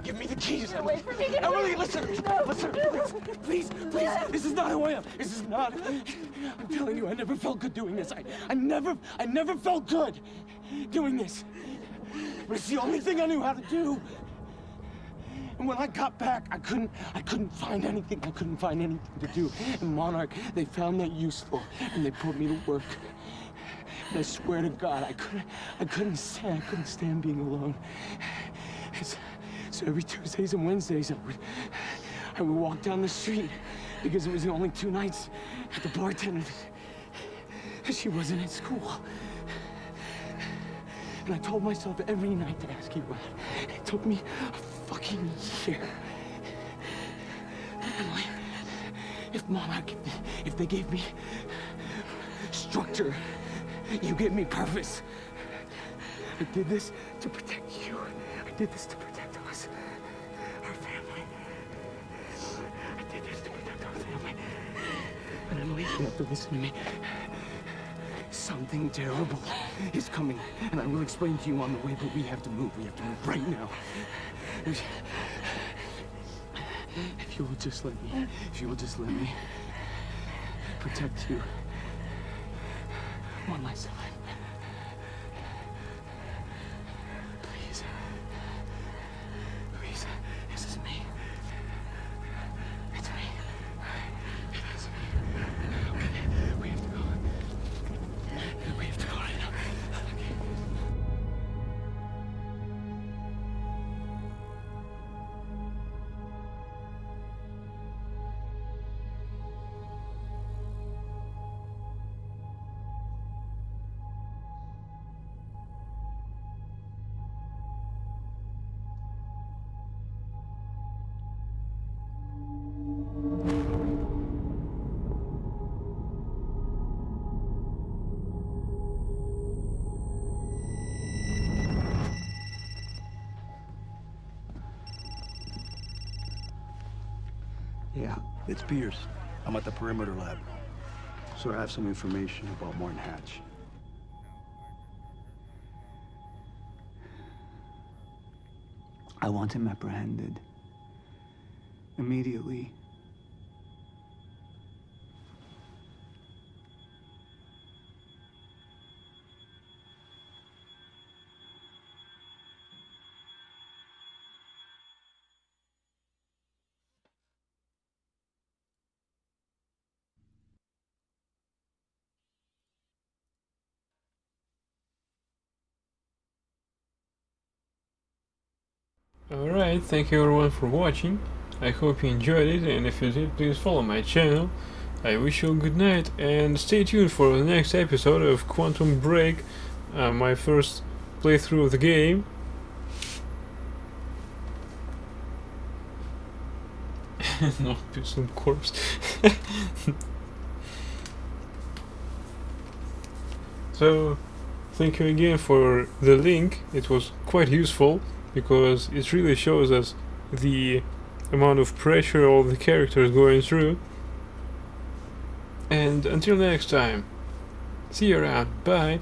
Give me the keys. Get away from me. Get Emily, away. listen. No. Listen. Please. This is not who I am. This is not. I'm telling you, I never felt good doing this. I never felt good doing this. But it's the only thing I knew how to do. And when I got back, I couldn't find anything. I couldn't find anything to do. And Monarch, they found that useful, and they put me to work. And I swear to God, I couldn't stand being alone. So every Tuesdays and Wednesdays, I would walk down the street because it was the only 2 nights at the bartender. She wasn't at school. And I told myself every night to ask you out. It took me a fucking year. Emily, if Monarch, if they gave me structure, you gave me purpose. I did this to protect you. I did this to protect us, our family. I did this to protect our family. But Emily, you have to listen to me. Something terrible is coming, and I will explain to you on the way, but we have to move. We have to move right now. If you will just let me protect you one last time. Please. Please. This is me. It's me. It is me. Okay. We have to go. We have to go right now. Okay. Yeah, it's Pierce. I'm at the perimeter lab. So I have some information about Martin Hatch. I want him apprehended. Immediately. Alright, thank you everyone for watching. I hope you enjoyed it, and if you did, please follow my channel. I wish you a good night, and stay tuned for the next episode of Quantum Break, my first playthrough of the game. No, some corpse. So, thank you again for the link. It was quite useful, because it really shows us the amount of pressure all the characters going through. And until next time, see you around, bye!